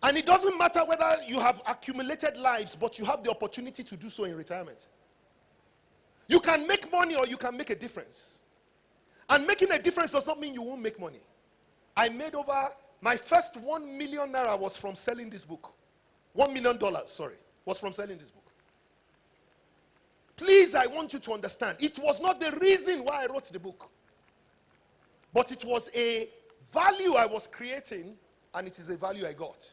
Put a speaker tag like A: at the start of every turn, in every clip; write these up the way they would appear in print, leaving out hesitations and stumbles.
A: And it doesn't matter whether you have accumulated lives, but you have the opportunity to do so in retirement. You can make money or you can make a difference. And making a difference does not mean you won't make money. I made over, my first 1 million naira was from selling this book. $1 million, was from selling this book. Please, I want you to understand, it was not the reason why I wrote the book. But it was a value I was creating, and it is a value I got.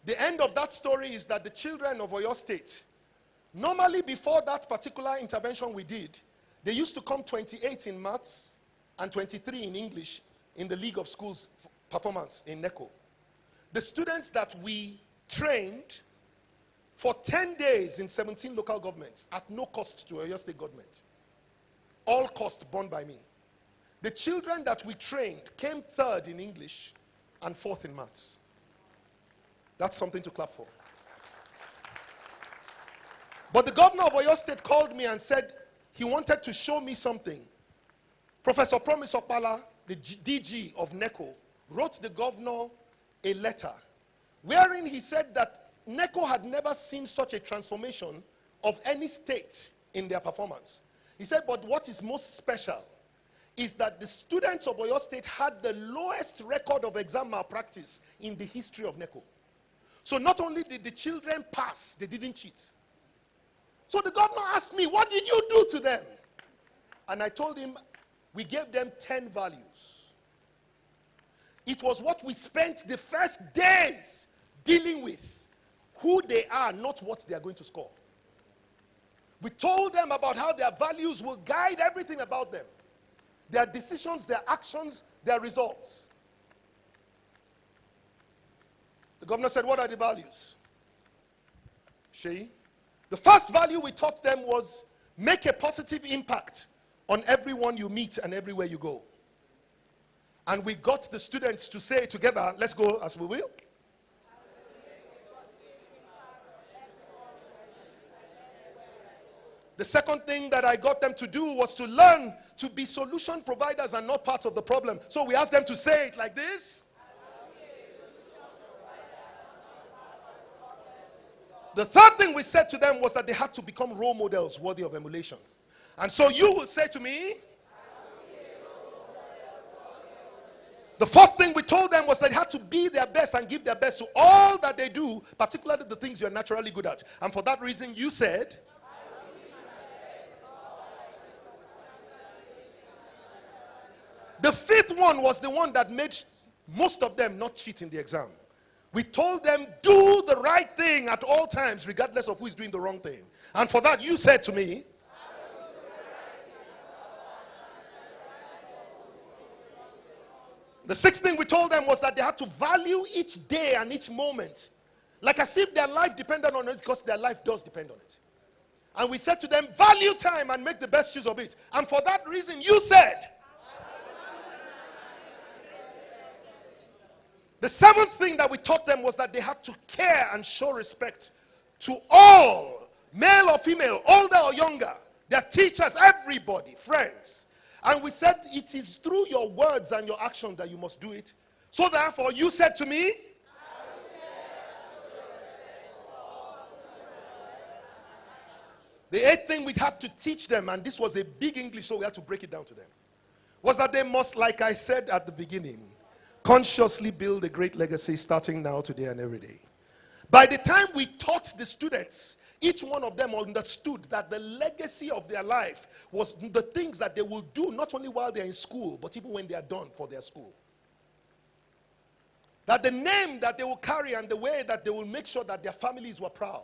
A: The end of that story is that the children of Oyo State, normally before that particular intervention we did, they used to come 28 in maths and 23 in English in the League of Schools performance in NECO. The students that we trained for 10 days in 17 local governments at no cost to Oyo State government. All cost borne by me. The children that we trained came third in English and fourth in maths. That's something to clap for. But the governor of Oyo State called me and said he wanted to show me something. Professor Promise Okpala, the DG of NECO, wrote the governor a letter wherein he said that NECO had never seen such a transformation of any state in their performance. He said, but what is most special is that the students of Oyo State had the lowest record of exam malpractice in the history of NECO. So not only did the children pass, they didn't cheat. So the governor asked me, what did you do to them? And I told him, we gave them 10 values. It was what we spent the first days dealing with. Who they are, not what they are going to score. We told them about how their values will guide everything about them. Their decisions, their actions, their results. The governor said, what are the values? Sheyi? The first value we taught them was make a positive impact on everyone you meet and everywhere you go. And we got the students to say together, let's go as we will. The second thing that I got them to do was to learn to be solution providers and not parts of the problem. So we asked them to say it like this. The third thing we said to them was that they had to become role models worthy of emulation. And so you will say to me, the fourth thing we told them was that they had to be their best and give their best to all that they do, particularly the things you're naturally good at. And for that reason, you said, the fifth one was the one that made most of them not cheat in the exam. We told them, do the right thing at all times, regardless of who is doing the wrong thing. And for that, you said to me, the sixth thing we told them was that they had to value each day and each moment, like as if their life depended on it, because their life does depend on it. And we said to them, value time and make the best use of it. And for that reason, you said, the seventh thing that we taught them was that they had to care and show respect to all, male or female, older or younger, their teachers, everybody, friends. And we said it is through your words and your action that you must do it. So therefore, you said to me, the eighth thing we had to teach them, and this was a big English, so we had to break it down to them, was that they must, like I said at the beginning, consciously build a great legacy starting now, today, and every day. By the time we taught the students, each one of them understood that the legacy of their life was the things that they will do not only while they're in school, but even when they are done for their school. That the name that they will carry and the way that they will make sure that their families were proud.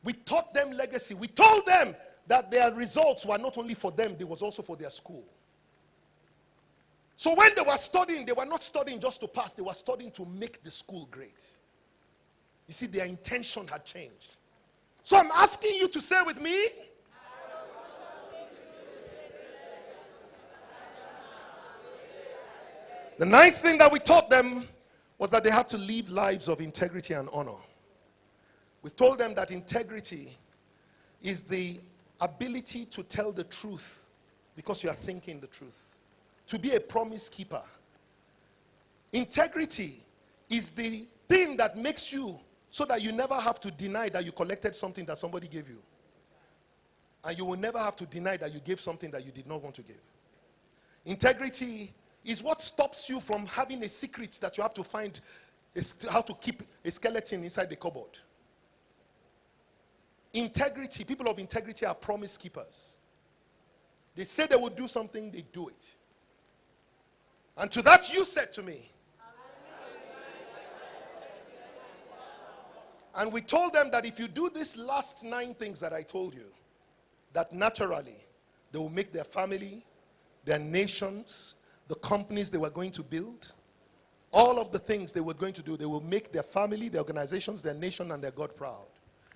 A: We taught them legacy. We told them that their results were not only for them, it was also for their school. So when they were studying, they were not studying just to pass. They were studying to make the school great. You see, their intention had changed. So I'm asking you to say with me, the ninth thing that we taught them was that they had to live lives of integrity and honor. We told them that integrity is the ability to tell the truth because you are thinking the truth. To be a promise keeper. Integrity is the thing that makes you so that you never have to deny that you collected something that somebody gave you. And you will never have to deny that you gave something that you did not want to give. Integrity is what stops you from having a secret that you have to find how to keep a skeleton inside the cupboard. Integrity, people of integrity are promise keepers. They say they will do something, they do it. And to that you said to me. And we told them that if you do these last 9 things that I told you, that naturally they will make their family, their nations, the companies they were going to build, all of the things they were going to do, they will make their family, their organizations, their nation, and their God proud.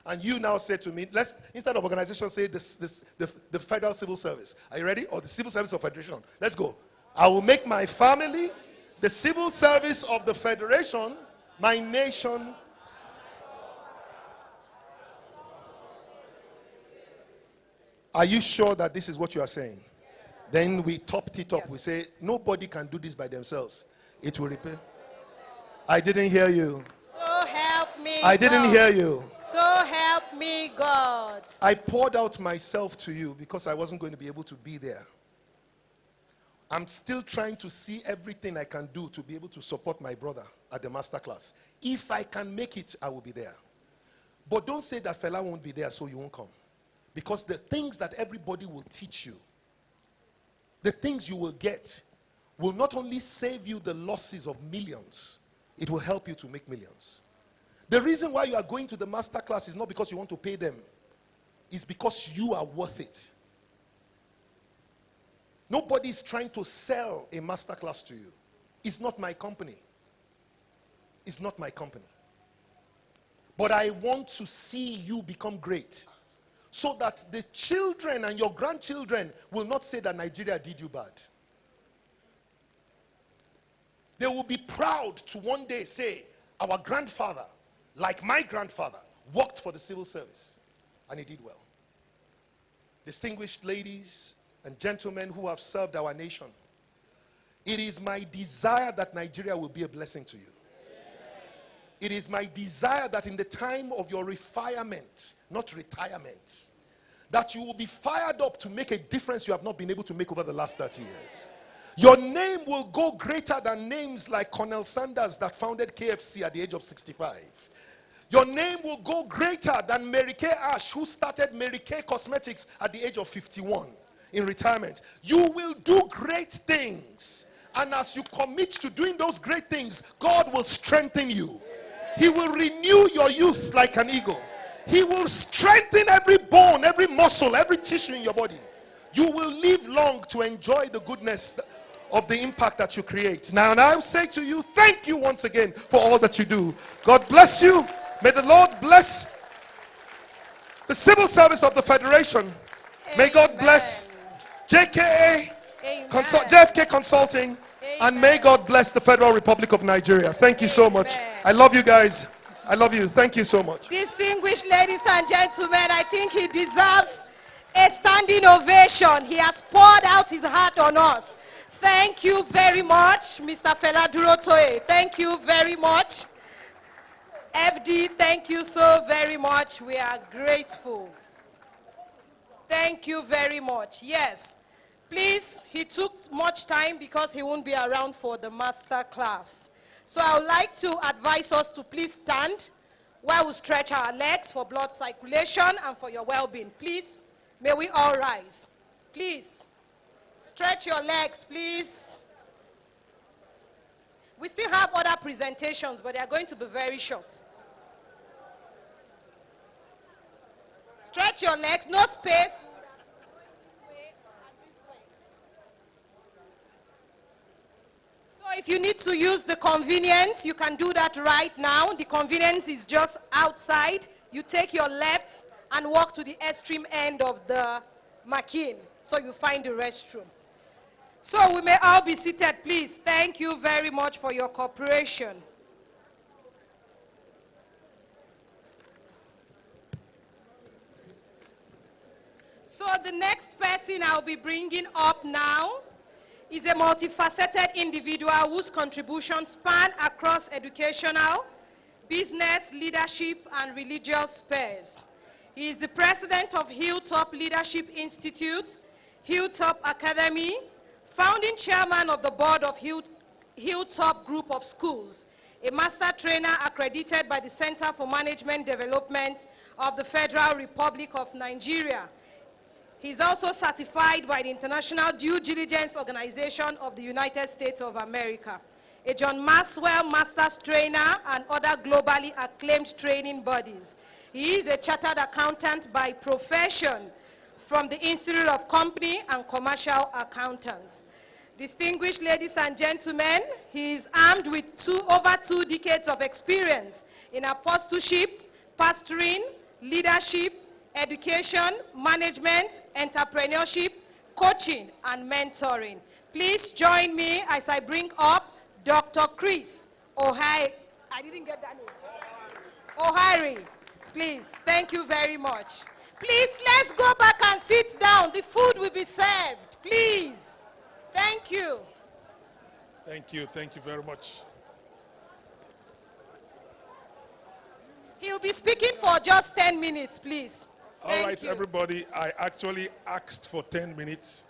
A: And you now say to me, let's, instead of organization, say the Federal Civil Service. Are you ready? Or the Civil Service of Federation. Let's go. I will make my family, the Civil Service of the Federation, my nation. Are you sure that this is what you are saying? Then we topped it up. Yes. We say, nobody can do this by themselves. It will repair. I didn't hear you.
B: So help me
A: I didn't hear you.
B: So help me God.
A: I poured out myself to you because I wasn't going to be able to be there. I'm still trying to see everything I can do to be able to support my brother at the masterclass. If I can make it, I will be there. But don't say that fella won't be there so you won't come. Because the things that everybody will teach you, the things you will get, will not only save you the losses of millions, it will help you to make millions. The reason why you are going to the master class is not because you want to pay them. It's because you are worth it. Nobody is trying to sell a master class to you. It's not my company. It's not my company. But I want to see you become great, so that the children and your grandchildren will not say that Nigeria did you bad. They will be proud to one day say, our grandfather, like my grandfather, worked for the civil service, and he did well. Distinguished ladies and gentlemen who have served our nation, it is my desire that Nigeria will be a blessing to you. It is my desire that in the time of your refinement, not retirement, that you will be fired up to make a difference you have not been able to make over the last 30 years. Your name will go greater than names like Colonel Sanders that founded KFC at the age of 65. Your name will go greater than Mary Kay Ash, who started Mary Kay Cosmetics at the age of 51 in retirement. You will do great things. And as you commit to doing those great things, God will strengthen you. He will renew your youth like an eagle. He will strengthen every bone, every muscle, every tissue in your body. You will live long to enjoy the goodness of the impact that you create. Now, and I say to you, thank you once again for all that you do. God bless you. May the Lord bless the civil service of the Federation. Amen. May God bless JKA, JFK Consulting. Amen. And may God bless the Federal Republic of Nigeria. Thank you so much. I love you guys. I love you. Thank you so much.
B: Distinguished ladies and gentlemen, I think he deserves a standing ovation. He has poured out his heart on us. Thank you very much, Mr. Fela Durotoye. Thank you very much. FD, thank you so very much. We are grateful. Thank you very much. Yes. Please, he took much time because he won't be around for the master class. So I would like to advise us to please stand while we stretch our legs for blood circulation and for your well-being. Please, may we all rise. Please, stretch your legs, please. We still have other presentations, but they are going to be very short. Stretch your legs, no space. So if you need to use the convenience, you can do that right now. The convenience is just outside. You take your left and walk to the extreme end of the machine, so you find the restroom. So we may all be seated, please. Thank you very much for your cooperation. So the next person I'll be bringing up now is a multifaceted individual whose contributions span across educational, business, leadership, and religious spheres. He is the president of Hilltop Leadership Institute, Hilltop Academy, founding chairman of the board of Hilltop Group of Schools, a master trainer accredited by the Center for Management Development of the Federal Republic of Nigeria. He is also certified by the International Due Diligence Organization of the United States of America, a John Maxwell Masters Trainer, and other globally acclaimed training bodies. He is a chartered accountant by profession from the Institute of Company and Commercial Accountants. Distinguished ladies and gentlemen, he is armed with over 2 decades of experience in apostleship, pastoring, leadership, education, management, entrepreneurship, coaching, and mentoring. Please join me as I bring up Dr. Chris Ohai. I didn't get that name. Ohari. Please, thank you very much. Please, let's go back and sit down. The food will be served. Please. Thank you.
C: Thank you very much.
B: He'll be speaking for just 10 minutes, please.
C: All right, everybody, I actually asked for 10 minutes.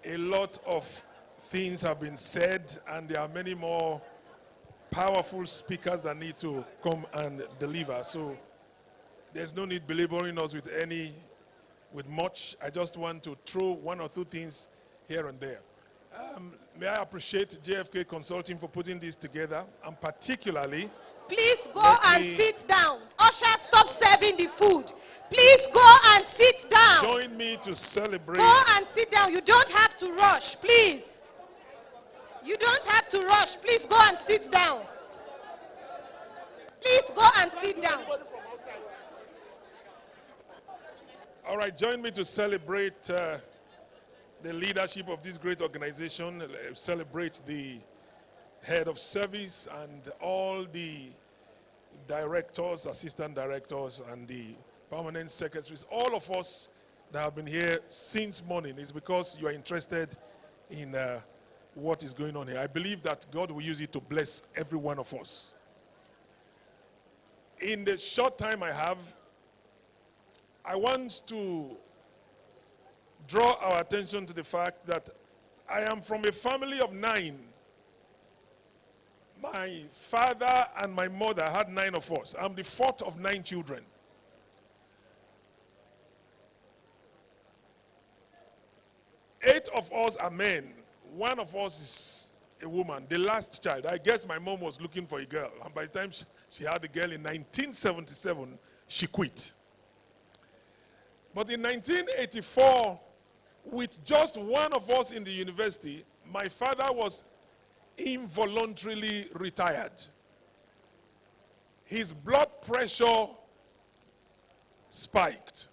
C: A lot of things have been said, and there are many more powerful speakers that need to come and deliver. So there's no need belaboring us with much. I just want to throw 1 or 2 things here and there. May I appreciate JFK Consulting for putting this together, and particularly...
B: Please go and sit down. Usher, stop serving the food. Please go and sit down.
C: Join me to celebrate.
B: Go and sit down. You don't have to rush, please. You don't have to rush. Please go and sit down. Please go and sit down.
C: All right, join me to celebrate the leadership of this great organization, celebrate the head of service and all the directors, assistant directors, and the permanent secretaries, all of us that have been here since morning. Is because you are interested in what is going on here. I believe that God will use it to bless every one of us. In the short time I have, I want to draw our attention to the fact that I am from a family of 9. My father and my mother had 9 of us. I'm the 4th of 9 children. Eight of us are men. 1 of us is a woman, the last child. I guess my mom was looking for a girl. And by the time she had a girl in 1977, she quit. But in 1984, with just 1 of us in the university, my father was involuntarily retired. His blood pressure spiked.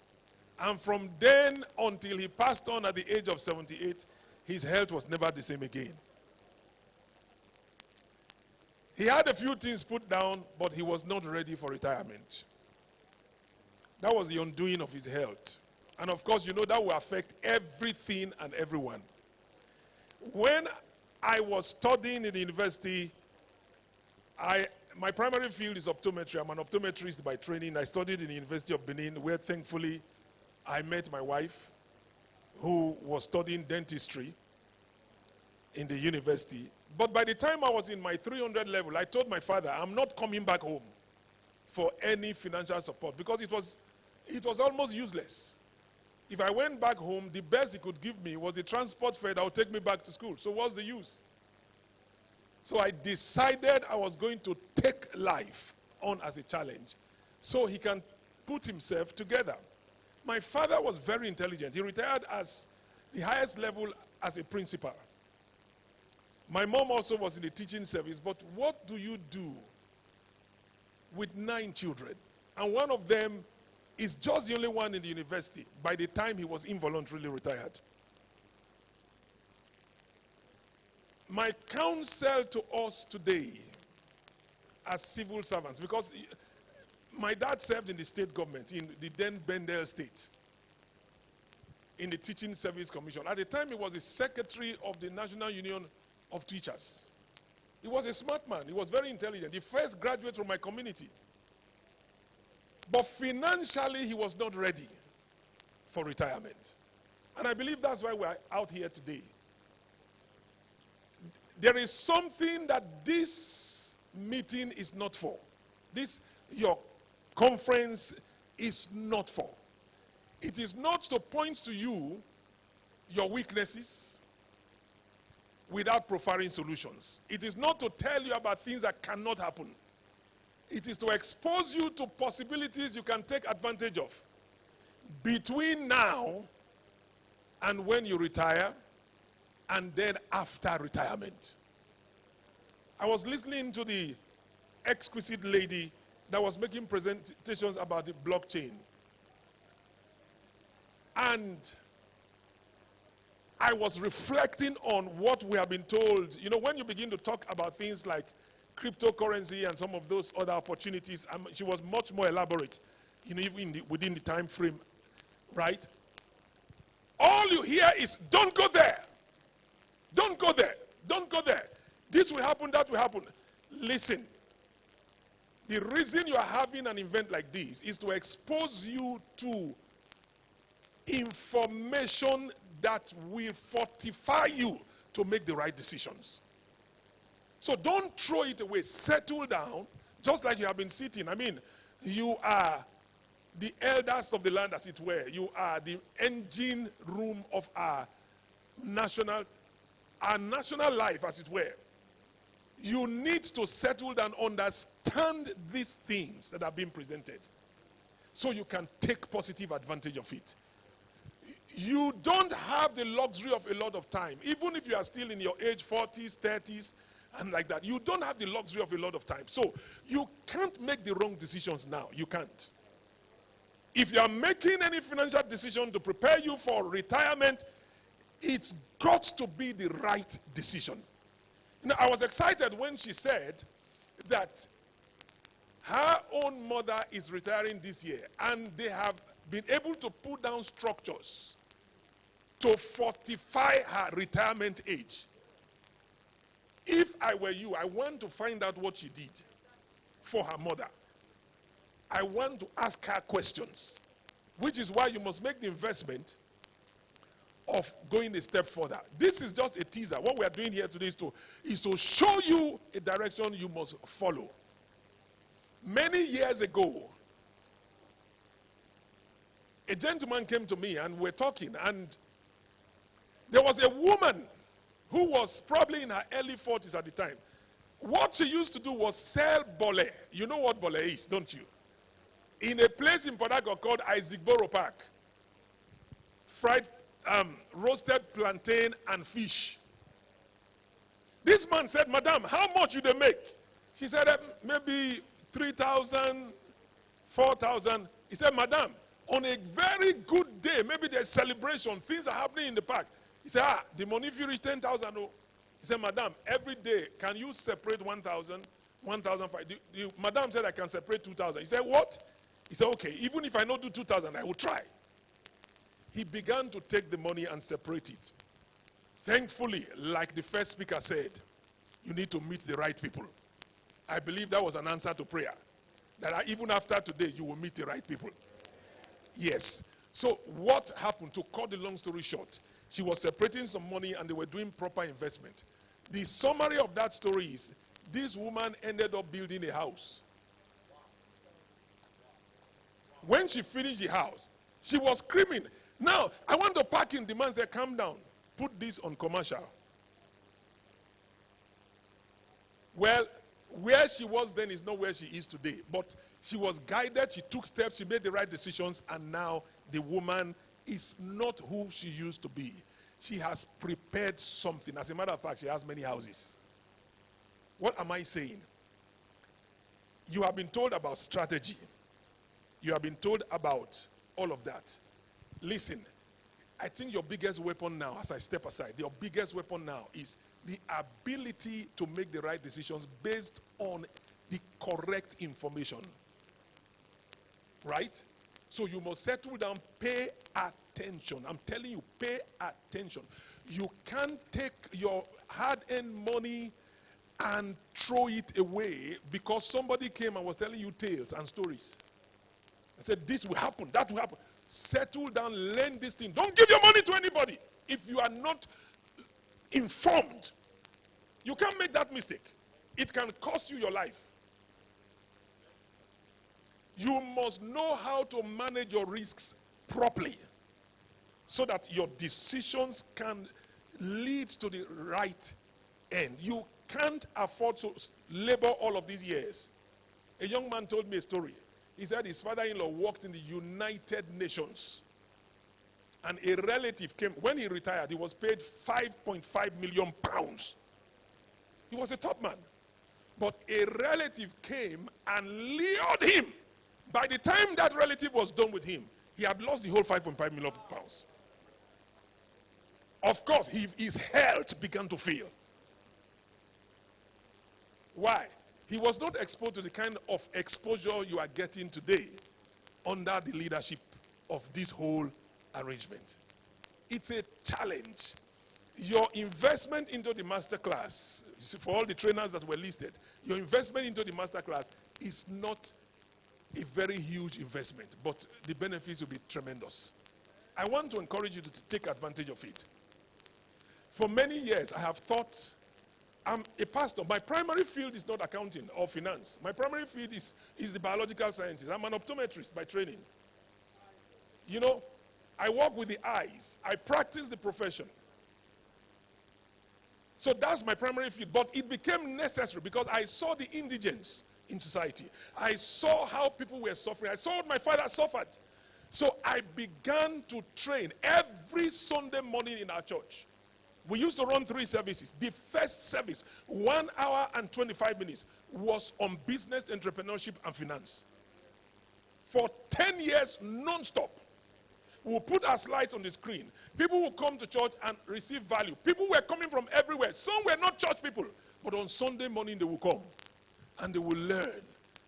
C: And from then until he passed on at the age of 78, his health was never the same again. He had a few things put down, but he was not ready for retirement. That was the undoing of his health. And of course, you know that will affect everything and everyone. When I was studying in the university, my primary field is optometry. I'm an optometrist by training. I studied in the University of Benin, where thankfully I met my wife, who was studying dentistry in the university. But by the time I was in my 300 level, I told my father, I'm not coming back home for any financial support, because it was almost useless. If I went back home, the best he could give me was the transport fare that would take me back to school. So what's the use? So I decided I was going to take life on as a challenge so he can put himself together. My father was very intelligent. He retired as the highest level as a principal. My mom also was in the teaching service. But what do you do with 9 children? And one of them is just the only one in the university by the time he was involuntarily retired. My counsel to us today as civil servants, because my dad served in the state government, in the then Bendel state, in the Teaching Service Commission. At the time, he was the secretary of the National Union of Teachers. He was a smart man. He was very intelligent. The first graduate from my community. But financially, he was not ready for retirement. And I believe that's why we're out here today. There is something that this meeting is not for. Your conference is not for. It is not to point to you your weaknesses without profiling solutions. It is not to tell you about things that cannot happen. It is to expose you to possibilities you can take advantage of between now and when you retire, and then after retirement. I was listening to the exquisite lady that was making presentations about the blockchain. And I was reflecting on what we have been told. You know, when you begin to talk about things like cryptocurrency and some of those other opportunities, she was much more elaborate, you know, even within the time frame, right? All you hear is, don't go there. Don't go there. Don't go there. This will happen, that will happen. Listen, the reason you are having an event like this is to expose you to information that will fortify you to make the right decisions. So don't throw it away. Settle down, just like you have been sitting. I mean, you are the elders of the land, as it were. You are the engine room of our national life, as it were. You need to settle down, understand these things that are being presented, so you can take positive advantage of it. You don't have the luxury of a lot of time. Even if you are still in your age 40s, 30s, and like that, you don't have the luxury of a lot of time. So you can't make the wrong decisions now. You can't. If you are making any financial decision to prepare you for retirement, it's got to be the right decision. You know, I was excited when she said that her own mother is retiring this year, and they have been able to put down structures to fortify her retirement age. If I were you, I want to find out what she did for her mother. I want to ask her questions, which is why you must make the investment of going a step further. This is just a teaser. What we are doing here today is to show you a direction you must follow. Many years ago, a gentleman came to me and we're talking, and there was a woman who was probably in her early 40s at the time. What she used to do was sell bole. You know what bole is, don't you? In a place in Port Harcourt called Isaac Borough Park. Fried, roasted plantain and fish. This man said, "Madam, how much do they make?" She said, "Maybe 3,000, 4,000. He said, "Madam, on a very good day, maybe there's celebration, things are happening in the park." He said, "The money if you reach 10,000. Oh." He said, "Madam, every day, can you separate 1,000, 1,005? Madam said, "I can separate 2,000. He said, "What?" He said, "Okay, even if I don't do 2,000, I will try." He began to take the money and separate it. Thankfully, like the first speaker said, you need to meet the right people. I believe that was an answer to prayer. That even after today, you will meet the right people. Yes. So what happened? To cut the long story short, she was separating some money and they were doing proper investment. The summary of that story is, this woman ended up building a house. When she finished the house, she was screaming, "Now, I want to park in." The man said, "Calm down. Put this on commercial." Well, where she was then is not where she is today. But she was guided, she took steps, she made the right decisions, and now the woman is not who she used to be. She has prepared something. As a matter of fact, she has many houses. What am I saying? You have been told about strategy. You have been told about all of that. Listen, I think your biggest weapon now, as I step aside, your biggest weapon now is the ability to make the right decisions based on the correct information. Right? So you must settle down, pay attention. I'm telling you, pay attention. You can't take your hard-earned money and throw it away because somebody came and was telling you tales and stories. I said, this will happen, that will happen. Settle down, learn this thing. Don't give your money to anybody if you are not informed. You can't make that mistake. It can cost you your life. You must know how to manage your risks properly so that your decisions can lead to the right end. You can't afford to labor all of these years. A young man told me a story. He said his father-in-law worked in the United Nations. And a relative came. When he retired, he was paid 5.5 million pounds. He was a top man. But a relative came and lured him. By the time that relative was done with him, he had lost the whole 5.5 million pounds. Of course, his health began to fail. Why? He was not exposed to the kind of exposure you are getting today under the leadership of this whole arrangement. It's a challenge. Your investment into the masterclass, for all the trainers that were listed, your investment into the masterclass is not a very huge investment, but the benefits will be tremendous. I want to encourage you to take advantage of it. For many years, I have thought, I'm a pastor. My primary field is not accounting or finance. My primary field is the biological sciences. I'm an optometrist by training. You know, I work with the eyes. I practice the profession. So that's my primary field. But it became necessary because I saw the indigents in society. I saw how people were suffering. I saw what my father suffered. So I began to train every Sunday morning in our church. We used to run 3 services. The first service, 1 hour and 25 minutes, was on business, entrepreneurship, and finance. For 10 years, non-stop. We'll put our slides on the screen. People will come to church and receive value. People were coming from everywhere. Some were not church people. But on Sunday morning, they will come. And they will learn.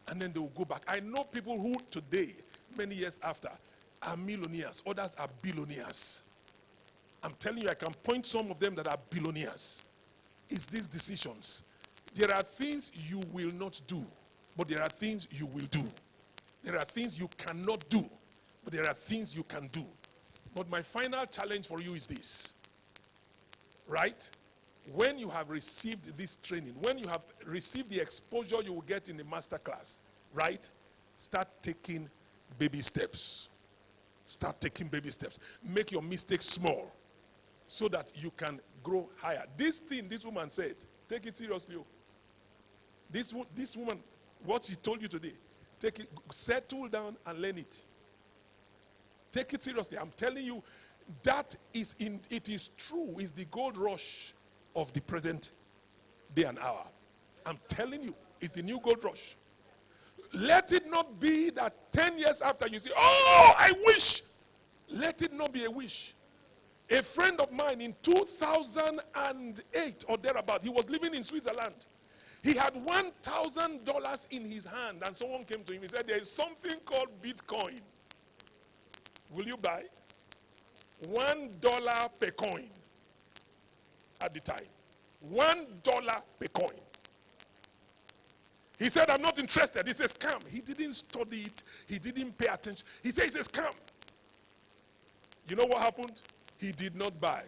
C: And then they will go back. I know people who today, many years after, are millionaires. Others are billionaires. I'm telling you, I can point some of them that are billionaires. It's these decisions. There are things you will not do, but there are things you will do. There are things you cannot do, but there are things you can do. But my final challenge for you is this. Right? When you have received this training, when you have received the exposure you will get in the master class, right? Start taking baby steps. Start taking baby steps. Make your mistakes small, so that you can grow higher. This thing this woman said, take it seriously. This woman, what she told you today, take it, settle down and learn it. Take it seriously. I'm telling you, it is true, is the gold rush of the present day and hour. I'm telling you, it's the new gold rush. Let it not be that 10 years after you say, oh, I wish. Let it not be a wish. A friend of mine in 2008 or thereabout, he was living in Switzerland. He had $1,000 in his hand, and someone came to him. He said, there is something called Bitcoin. Will you buy? $1 per coin at the time. $1 per coin. He said, I'm not interested. It's a scam. He didn't study it. He didn't pay attention. He said, it's a scam. You know what happened? He did not buy.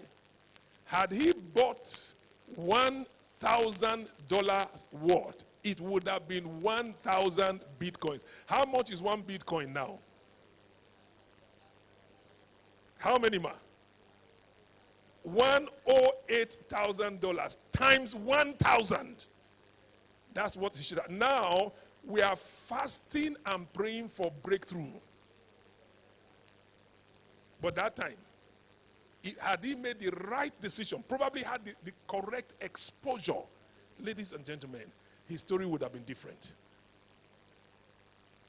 C: Had he bought $1,000 worth, it would have been 1,000 bitcoins. How much is 1 bitcoin now? How many more? $108,000 times 1,000. That's what he should have. Now, we are fasting and praying for breakthrough. But that time, had he made the right decision, probably had the correct exposure, ladies and gentlemen, his story would have been different.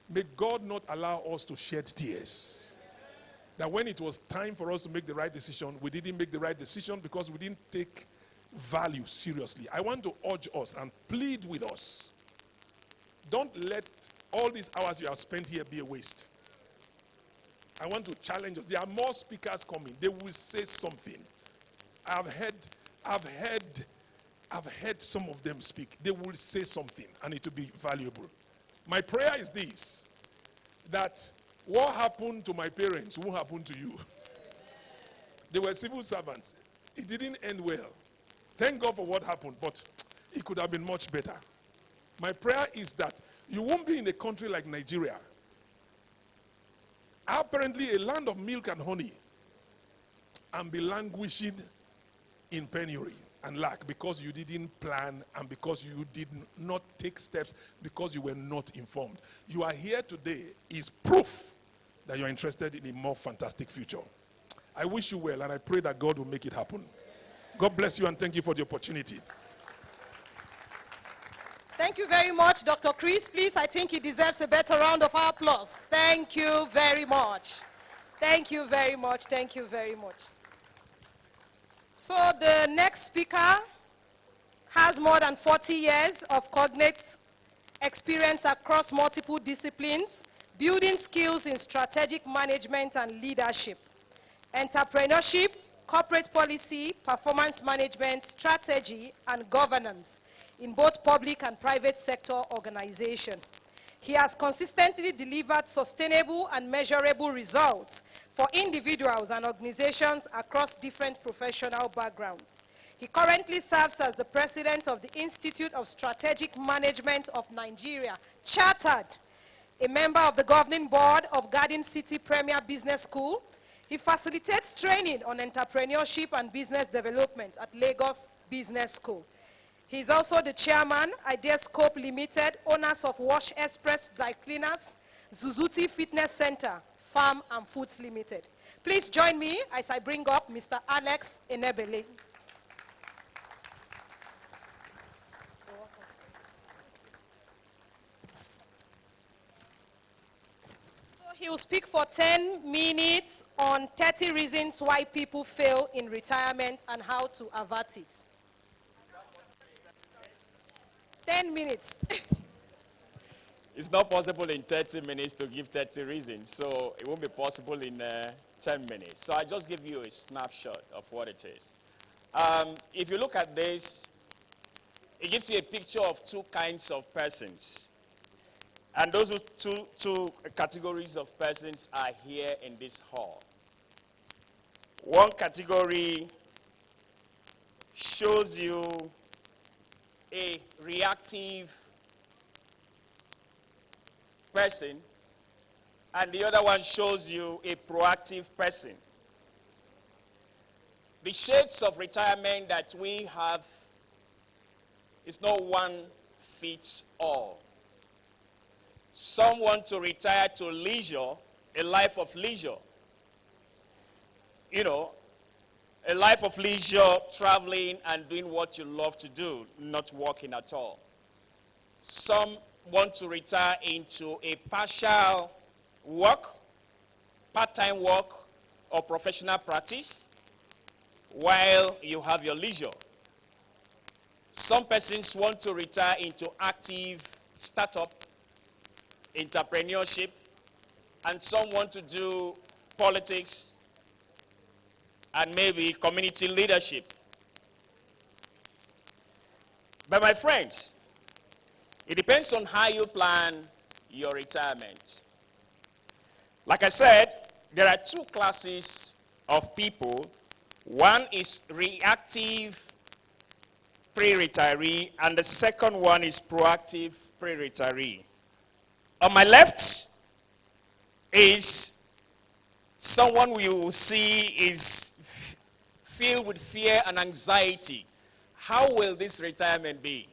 C: May God not allow us to shed tears. That when it was time for us to make the right decision, we didn't make the right decision because we didn't take value seriously. I want to urge us and plead with us. Don't let all these hours you have spent here be a waste. I want to challenge us. There are more speakers coming. They will say something. I've heard I've heard some of them speak. They will say something and it will be valuable. My prayer is this, that what happened to my parents won't happen to you. They were civil servants. It didn't end well. Thank God for what happened, but it could have been much better. My prayer is that you won't be in a country like Nigeria, apparently a land of milk and honey, and be languishing in penury and lack because you didn't plan and because you did not take steps because you were not informed. You are here today is proof that you're interested in a more fantastic future. I wish you well, and I pray that God will make it happen. God bless you, and thank you for the opportunity.
B: Thank you very much, Dr. Chris. Please, I think he deserves a better round of applause. Thank you very much. Thank you very much. Thank you very much. So the next speaker has more than 40 years of cognate experience across multiple disciplines, building skills in strategic management and leadership, entrepreneurship, corporate policy, performance management, strategy, and governance in both public and private sector organizations. He has consistently delivered sustainable and measurable results for individuals and organizations across different professional backgrounds. He currently serves as the president of the Institute of Strategic Management of Nigeria, chartered, a member of the governing board of Garden City Premier Business School. He facilitates training on entrepreneurship and business development at Lagos Business School. He is also the chairman, Ideascope Limited, owners of Wash Express Dry Cleaners, Zuzuti Fitness Center, Farm and Foods Limited. Please join me as I bring up Mr. Alex Enebele. He will speak for 10 minutes on 30 reasons why people fail in retirement and how to avert it. 10 minutes.
D: It's not possible in 30 minutes to give 30 reasons, so it won't be possible in 10 minutes. So I just give you a snapshot of what it is. If you look at this, it gives you a picture of two kinds of persons. And those two categories of persons are here in this hall. One category shows you a reactive person, and the other one shows you a proactive person. The shades of retirement that we have is not one fits all. Some want to retire to leisure, a life of leisure. You know, a life of leisure, traveling and doing what you love to do, not working at all. Some want to retire into a partial work, part-time work, or professional practice while you have your leisure. Some persons want to retire into active startup, entrepreneurship, and some want to do politics and maybe community leadership. But my friends, it depends on how you plan your retirement. Like I said, there are two classes of people. One is reactive pre-retiree, and the second one is proactive pre-retiree. On my left is someone we will see is filled with fear and anxiety. How will this retirement be?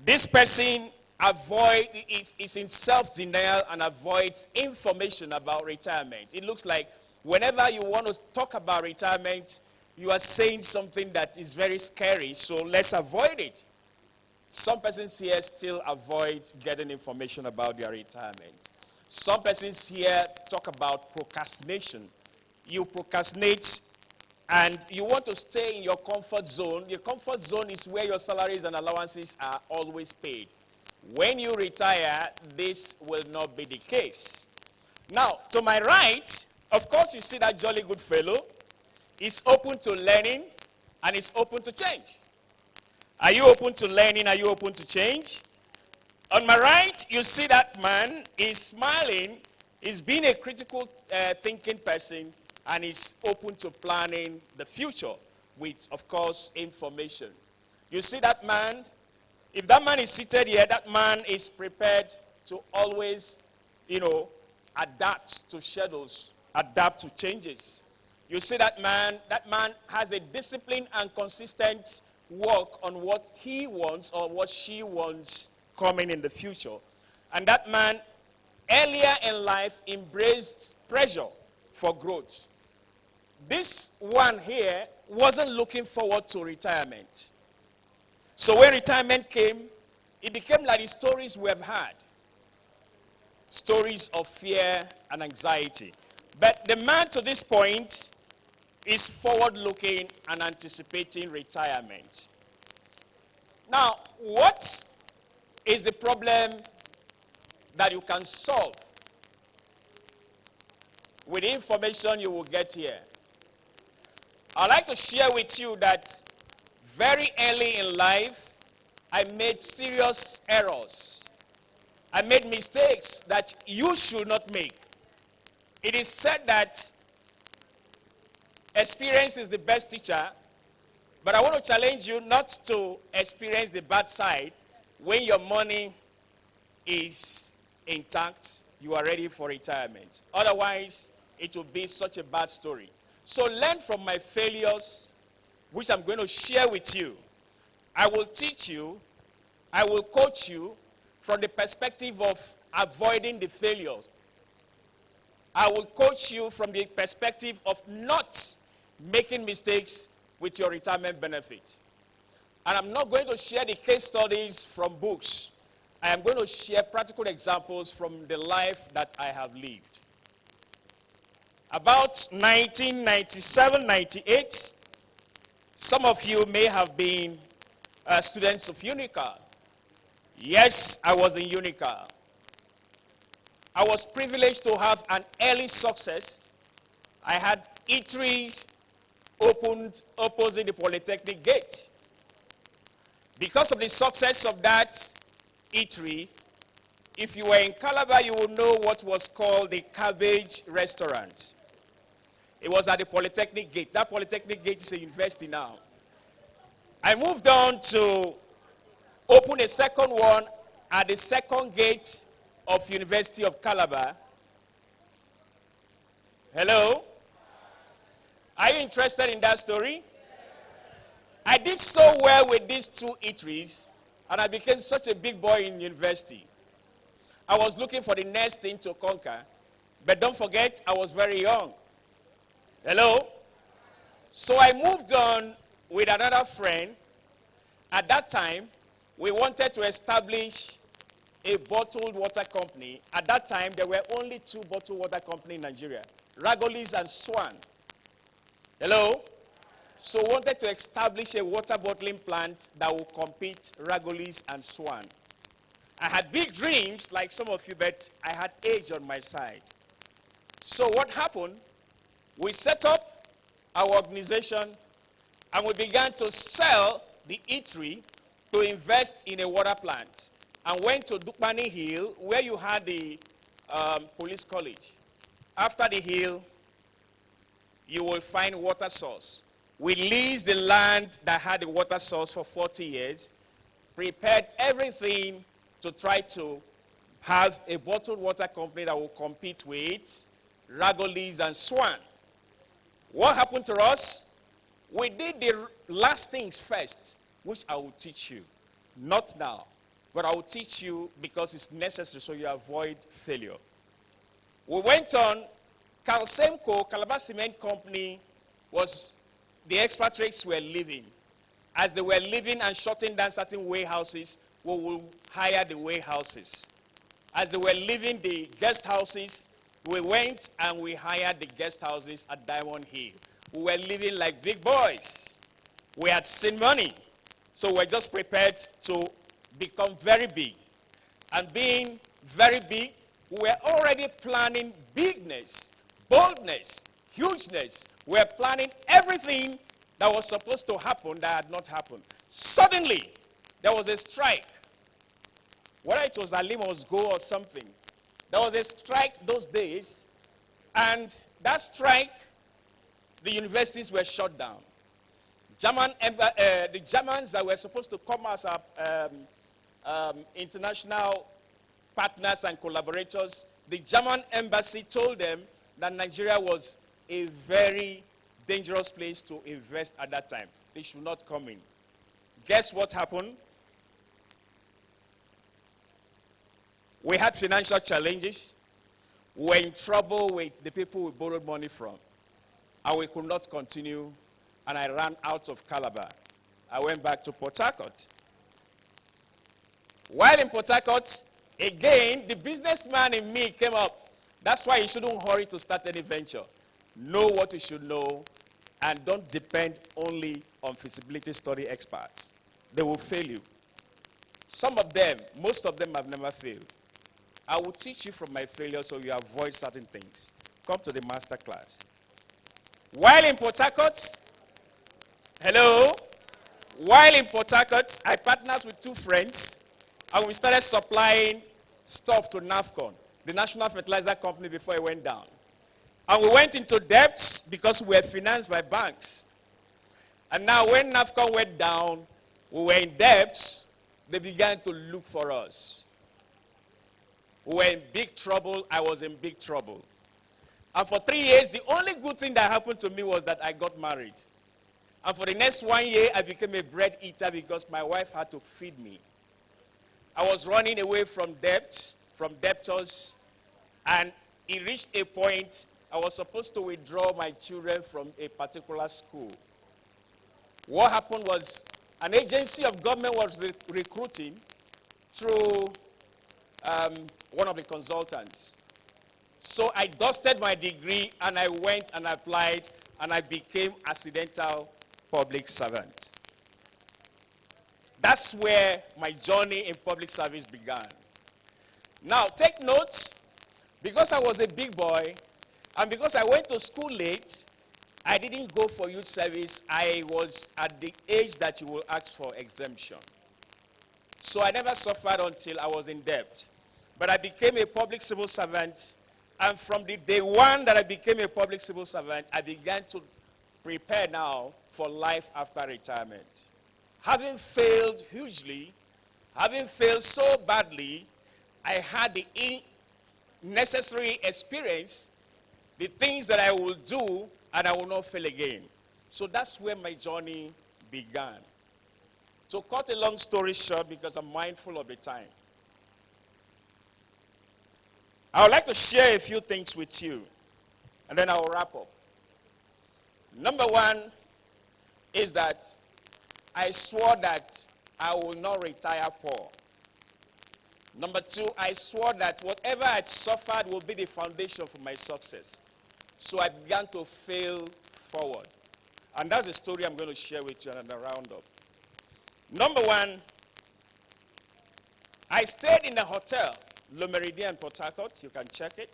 D: This person is in self-denial and avoids information about retirement. It looks like whenever you want to talk about retirement, you are saying something that is very scary, so let's avoid it. Some persons here still avoid getting information about their retirement. Some persons here talk about procrastination. You procrastinate and you want to stay in your comfort zone. Your comfort zone is where your salaries and allowances are always paid. When you retire, this will not be the case. Now, to my right, of course, you see that jolly good fellow. He's open to learning and is open to change. Are you open to learning? Are you open to change? On my right, you see that man is smiling. He's being a critical thinking person, and is open to planning the future with, of course, information. You see that man? If that man is seated here, that man is prepared to always, adapt to schedules, adapt to changes. You see that man has a disciplined and consistent work on what he wants or what she wants coming in the future. And that man, earlier in life, embraced pressure for growth. This one here wasn't looking forward to retirement. So when retirement came, it became like the stories we have had. Stories of fear and anxiety. But the man to this point is forward-looking and anticipating retirement. Now, what is the problem that you can solve with the information you will get here? I'd like to share with you that very early in life, I made serious errors. I made mistakes that you should not make. It is said that experience is the best teacher, but I want to challenge you not to experience the bad side. When your money is intact, you are ready for retirement. Otherwise, it will be such a bad story. So learn from my failures, which I'm going to share with you. I will teach you, I will coach you from the perspective of avoiding the failures. I will coach you from the perspective of not making mistakes with your retirement benefit. And I'm not going to share the case studies from books. I am going to share practical examples from the life that I have lived. About 1997-98, some of you may have been students of Unical. Yes, I was in Unical. I was privileged to have an early success. I had eateries opened opposite the Polytechnic gate. Because of the success of that eatery, if you were in Calabar, you would know what was called the Cabbage Restaurant. It was at the Polytechnic gate. That Polytechnic gate is a university now. I moved on to open a second one at the second gate of University of Calabar. Hello? Are you interested in that story? I did so well with these two eateries, and I became such a big boy in university. I was looking for the next thing to conquer, but don't forget, I was very young. Hello? So I moved on with another friend. At that time, we wanted to establish a bottled water company. At that time, there were only two bottled water companies in Nigeria, Ragolis and Swan. Hello? So we wanted to establish a water bottling plant that would compete Ragolis and Swan. I had big dreams, like some of you, but I had age on my side. So what happened? We set up our organization, and we began to sell the eatery to invest in a water plant, and went to Dukmani Hill, where you had the police college. After the hill, you will find water source. We leased the land that had the water source for 40 years, prepared everything to try to have a bottled water company that will compete with Ragolis and Swan. What happened to us? We did the last things first, which I will teach you. Not now, but I will teach you because it's necessary so you avoid failure. We went on. Calsemco, Calabar Cement Company, was the expatriates were leaving. As they were leaving and shutting down certain warehouses, we will hire the warehouses. As they were leaving the guest houses, we went and we hired the guest houses at Diamond Hill. We were living like big boys. We had seen money. So we're just prepared to become very big. And being very big, we were already planning bigness, boldness, hugeness. We're planning everything that was supposed to happen that had not happened. Suddenly, there was a strike. Whether it was Alimos Go or something, there was a strike those days, and that strike, the universities were shut down. The Germans that were supposed to come as our international partners and collaborators, the German embassy told them that Nigeria was a very dangerous place to invest at that time. They should not come in. Guess what happened? We had financial challenges. We were in trouble with the people we borrowed money from. And we could not continue, and I ran out of Calabar. I went back to Port Harcourt. While in Port Harcourt, again, the businessman in me came up. That's why you shouldn't hurry to start any venture. Know what you should know, and don't depend only on feasibility study experts. They will fail you. Some of them, most of them have never failed. I will teach you from my failure so you avoid certain things. Come to the master class. While in Port Harcourt, hello? While in Port Harcourt, I partnered with two friends, and we started supplying stuff to NAFCON, the National Fertilizer Company, before it went down. And we went into debts because we were financed by banks. And now when NAFCON went down, we were in debts, they began to look for us. We were in big trouble, I was in big trouble. And for 3 years, the only good thing that happened to me was that I got married. And for the next 1 year, I became a bread eater because my wife had to feed me. I was running away from debts, from debtors, and it reached a point I was supposed to withdraw my children from a particular school. What happened was an agency of government was recruiting through one of the consultants. So I dusted my degree and I went and applied and I became accidental public servant. That's where my journey in public service began. Now take note, because I was a big boy and because I went to school late, I didn't go for youth service. I was at the age that you will ask for exemption. So I never suffered until I was in debt. But I became a public civil servant, and from the day one that I became a public civil servant, I began to prepare now for life after retirement. Having failed hugely, having failed so badly, I had the necessary experience, the things that I will do, and I will not fail again. So that's where my journey began. To cut a long story short, because I'm mindful of the time, I would like to share a few things with you, and then I will wrap up. Number one is that I swore that I will not retire poor. Number two, I swore that whatever I suffered will be the foundation for my success. So I began to fail forward. And that's the story I'm going to share with you and a roundup. Number one, I stayed in a hotel, Le Méridien, Port Harcourt. You can check it.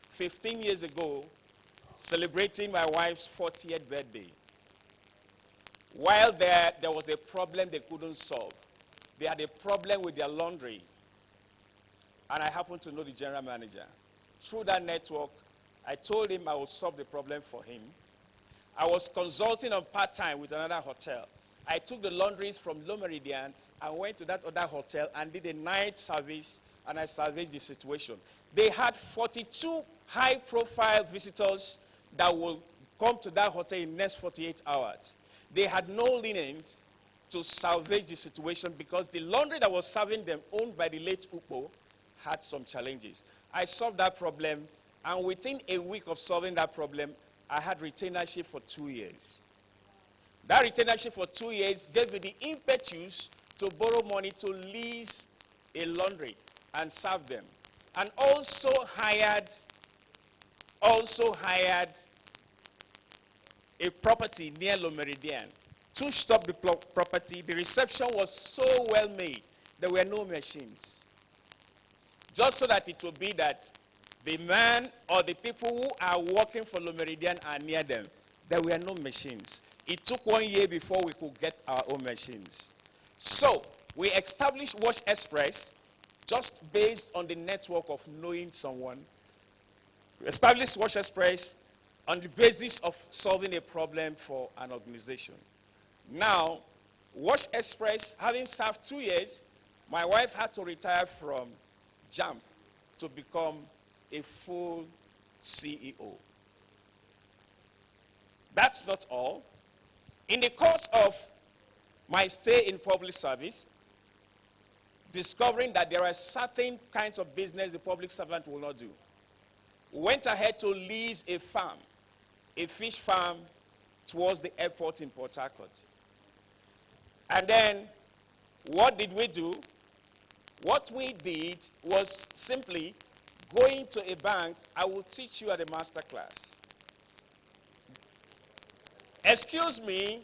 D: 15 years ago, celebrating my wife's 40th birthday. While there was a problem they couldn't solve. They had a problem with their laundry. And I happened to know the general manager. Through that network, I told him I would solve the problem for him. I was consulting on part-time with another hotel. I took the laundries from Le Méridien and went to that other hotel and did a night service, and I salvaged the situation. They had 42 high-profile visitors that will come to that hotel in the next 48 hours. They had no linens to salvage the situation because the laundry that was serving them, owned by the late Upo, had some challenges. I solved that problem, and within a week of solving that problem, I had retainership for 2 years. That retainership for 2 years gave me the impetus to borrow money to lease a laundry and serve them. And also hired a property near Le Méridien. Touched up the property. The reception was so well made. There were no machines. Just so that it would be that the man or the people who are working for Le Méridien are near them. There were no machines. It took 1 year before we could get our own machines. So we established Wash Express just based on the network of knowing someone. We established Wash Express on the basis of solving a problem for an organization. Now, Wash Express, having served 2 years, my wife had to retire from JAMP to become a full CEO. That's not all. In the course of my stay in public service, discovering that there are certain kinds of business the public servant will not do, we went ahead to lease a farm, a fish farm, towards the airport in Port Harcourt. And then, what did we do? What we did was simply going to a bank. I will teach you at a master class. Excuse me,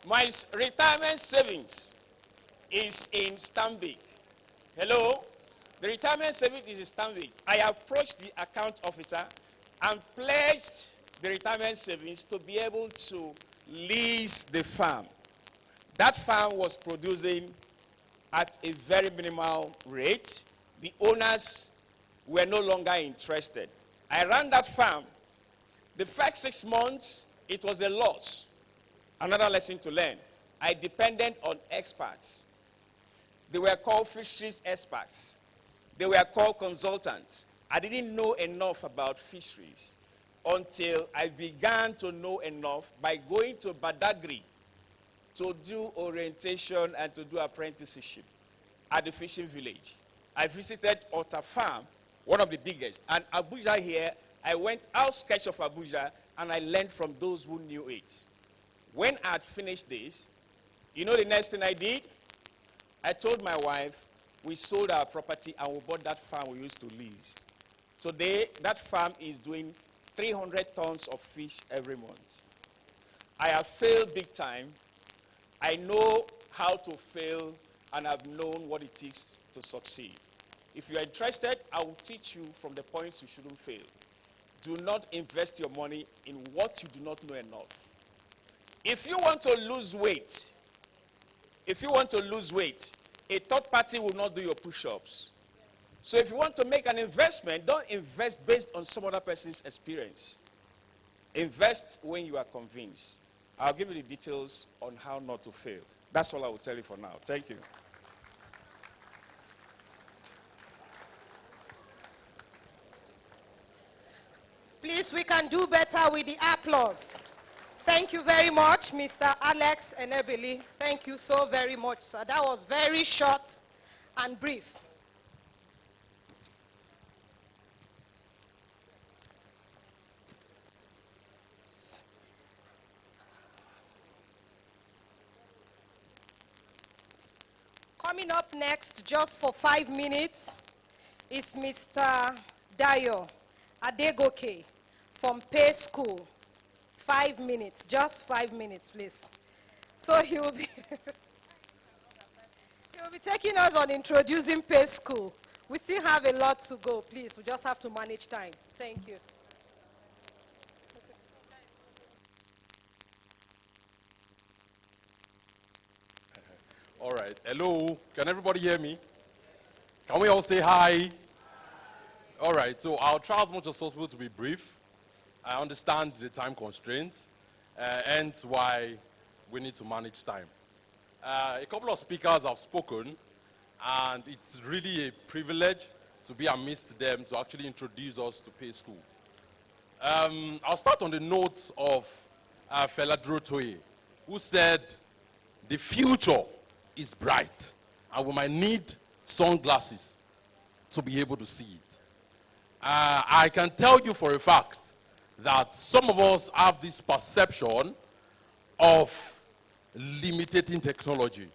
D: my retirement savings is in Stanbic. Hello? The retirement savings is in Stanbic. I approached the account officer and pledged the retirement savings to be able to lease the farm. That farm was producing at a very minimal rate. The owners were no longer interested. I ran that farm. The first 6 months, it was a loss. Another lesson to learn. I depended on experts. They were called fisheries experts. They were called consultants. I didn't know enough about fisheries until I began to know enough by going to Badagry to do orientation and to do apprenticeship at the fishing village. I visited Otter Farm, one of the biggest. And Abuja here, I went outskirts of Abuja and I learned from those who knew it. When I had finished this, you know the next thing I did? I told my wife, we sold our property and we bought that farm we used to lease. Today, that farm is doing 300 tons of fish every month. I have failed big time. I know how to fail and I've known what it takes to succeed. If you are interested, I will teach you from the points you shouldn't fail. Do not invest your money in what you do not know enough. If you want to lose weight, a third party will not do your push-ups. So if you want to make an investment, don't invest based on some other person's experience. Invest when you are convinced. I'll give you the details on how not to fail. That's all I will tell you for now. Thank you.
B: Please, we can do better with the applause. Thank you very much, Mr. Alex Enebili. Thank you so very much, sir. That was very short and brief. Coming up next, just for 5 minutes, is Mr. Dayo Adegoke from Pay School. 5 minutes, just 5 minutes, please. So he will be, he will be taking us on introducing Pay School. We still have a lot to go, please. We just have to manage time. Thank you.
E: All right. Hello. Can everybody hear me? Can we all say hi? All right. So I'll try as much as possible to be brief. I understand the time constraints and why we need to manage time. A couple of speakers have spoken, and it's really a privilege to be amidst them to actually introduce us to Pay School. I'll start on the note of Fela Durotoye, who said, the future is bright, and we might need sunglasses to be able to see it. I can tell you for a fact that some of us have this perception of limiting technology.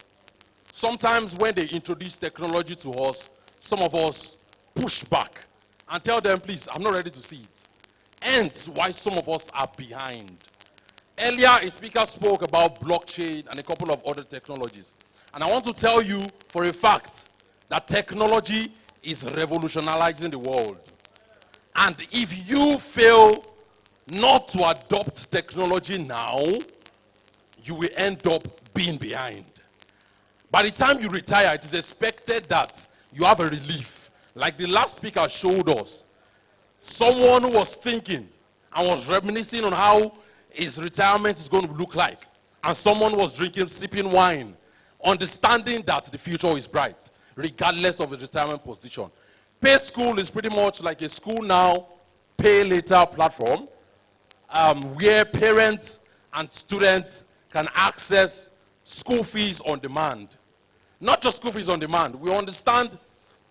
E: Sometimes when they introduce technology to us, some of us push back and tell them, please, I'm not ready to see it. Hence why some of us are behind. Earlier, a speaker spoke about blockchain and a couple of other technologies. And I want to tell you for a fact that technology is revolutionizing the world. And if you fail not to adopt technology now, you will end up being behind. By the time you retire, it is expected that you have a relief. Like the last speaker showed us, someone who was thinking and was reminiscing on how his retirement is going to look like. And someone was drinking, sipping wine, understanding that the future is bright, regardless of his retirement position. Pay School is pretty much like a school now, pay later platform, where parents and students can access school fees on demand. Not just school fees on demand. We understand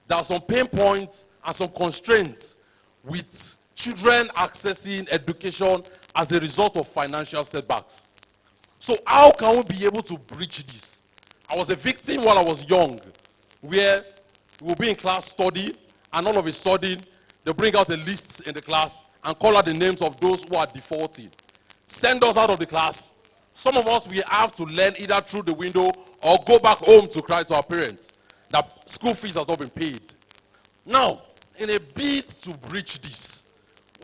E: there are some pain points and some constraints with children accessing education as a result of financial setbacks. So how can we be able to bridge this? I was a victim while I was young, where we'll be in class study, and all of a sudden, they bring out a list in the class and call out the names of those who are defaulting. Send us out of the class. Some of us, we have to learn either through the window or go back home to cry to our parents that school fees has not been paid. Now, in a bid to bridge this,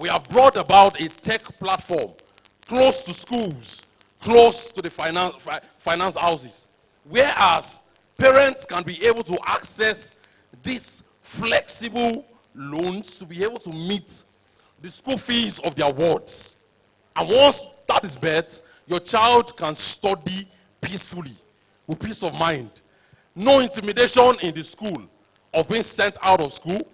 E: we have brought about a tech platform close to schools, close to the finance houses, whereas parents can be able to access these flexible loans to be able to meet the school fees of their wards. And once that is met, your child can study peacefully, with peace of mind. No intimidation in the school of being sent out of school,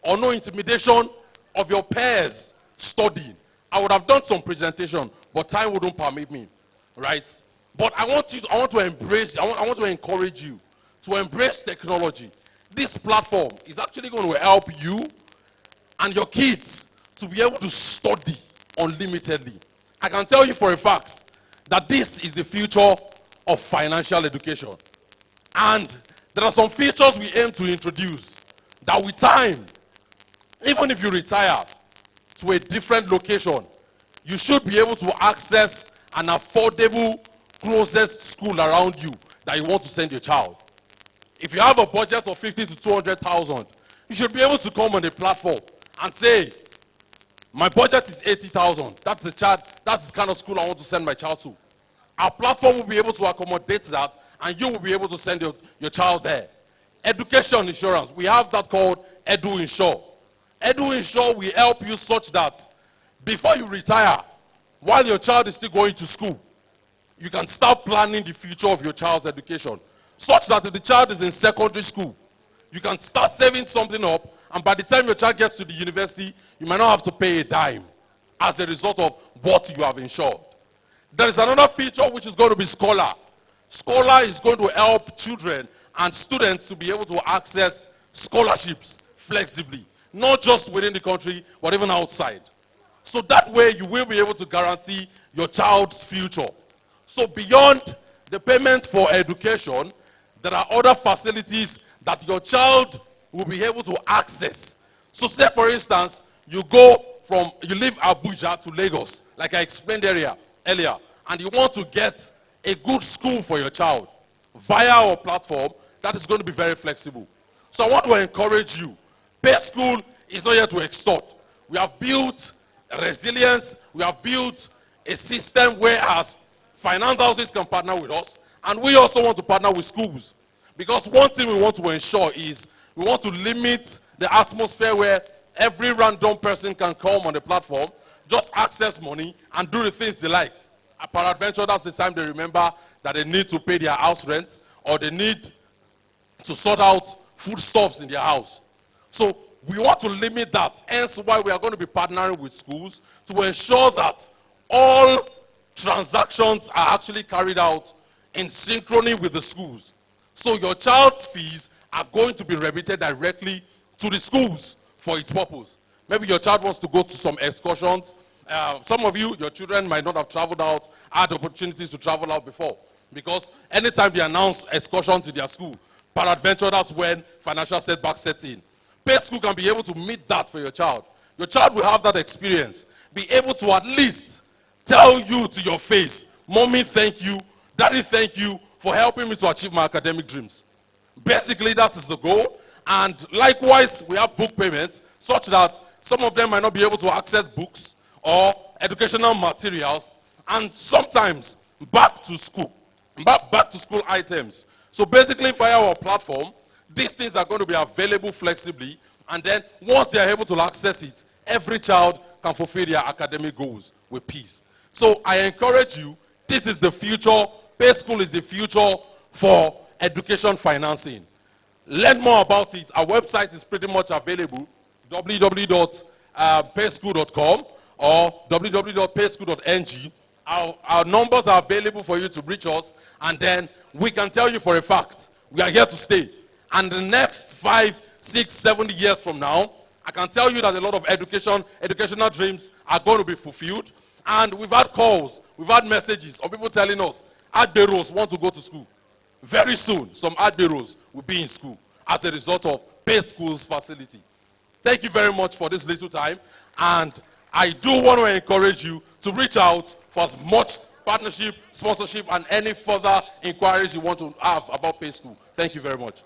E: or no intimidation of your peers studying. I would have done some presentation, but time wouldn't permit me, right? But I want to encourage you to embrace technology. This platform is actually going to help you and your kids to be able to study unlimitedly. I can tell you for a fact that this is the future of financial education. And there are some features we aim to introduce that with time, even if you retire to a different location, you should be able to access an affordable closest school around you that you want to send your child. If you have a budget of 50 to 200,000, you should be able to come on a platform and say, my budget is 80,000. That's the kind of school I want to send my child to. Our platform will be able to accommodate that, and you will be able to send your child there. Education insurance, we have that called Edu Insure. Edu Insure will help you such that before you retire, while your child is still going to school, you can start planning the future of your child's education, such that if the child is in secondary school, you can start saving something up, and by the time your child gets to the university, you might not have to pay a dime as a result of what you have insured. There is another feature which is going to be Scholar. Scholar is going to help children and students to be able to access scholarships flexibly, not just within the country, but even outside. So that way you will be able to guarantee your child's future. So beyond the payment for education, there are other facilities that your child will be able to access. So say for instance, you leave Abuja to Lagos, like I explained earlier, and you want to get a good school for your child via our platform that is going to be very flexible. So I want to encourage you. Pay School is not here to extort. We have built resilience. We have built a system whereas finance houses can partner with us, and we also want to partner with schools. Because one thing we want to ensure is we want to limit the atmosphere where every random person can come on the platform, just access money and do the things they like. Peradventure, that's the time they remember that they need to pay their house rent or they need to sort out foodstuffs in their house. So we want to limit that. Hence why we are going to be partnering with schools to ensure that all transactions are actually carried out in synchrony with the schools. So your child's fees are going to be remitted directly to the schools for its purpose. Maybe your child wants to go to some excursions. Some of you, your children might not have traveled out, had opportunities to travel out before. Because anytime they announce excursions to their school, peradventure, that's when financial setbacks set in. Pay School can be able to meet that for your child. Your child will have that experience. Be able to at least tell you to your face, Mommy, thank you. Daddy, thank you for helping me to achieve my academic dreams. Basically, that is the goal. And likewise, we have book payments such that some of them might not be able to access books or educational materials. And sometimes back to school, back to school items. So basically via our platform, these things are going to be available flexibly, and then once they are able to access it, every child can fulfill their academic goals with peace. So I encourage you, this is the future. Pay School is the future for education financing. Learn more about it. Our website is pretty much available, www.payschool.com or www.payschool.ng. Our numbers are available for you to reach us, and then we can tell you for a fact, we are here to stay. And the next 5, 6, 7 years from now, I can tell you that a lot of educational dreams are going to be fulfilled. And we've had calls, we've had messages of people telling us, Adberos want to go to school. Very soon, some Adberos will be in school as a result of Pay School's facility. Thank you very much for this little time. And I do want to encourage you to reach out for as much partnership, sponsorship, and any further inquiries you want to have about Pay School. Thank you very much.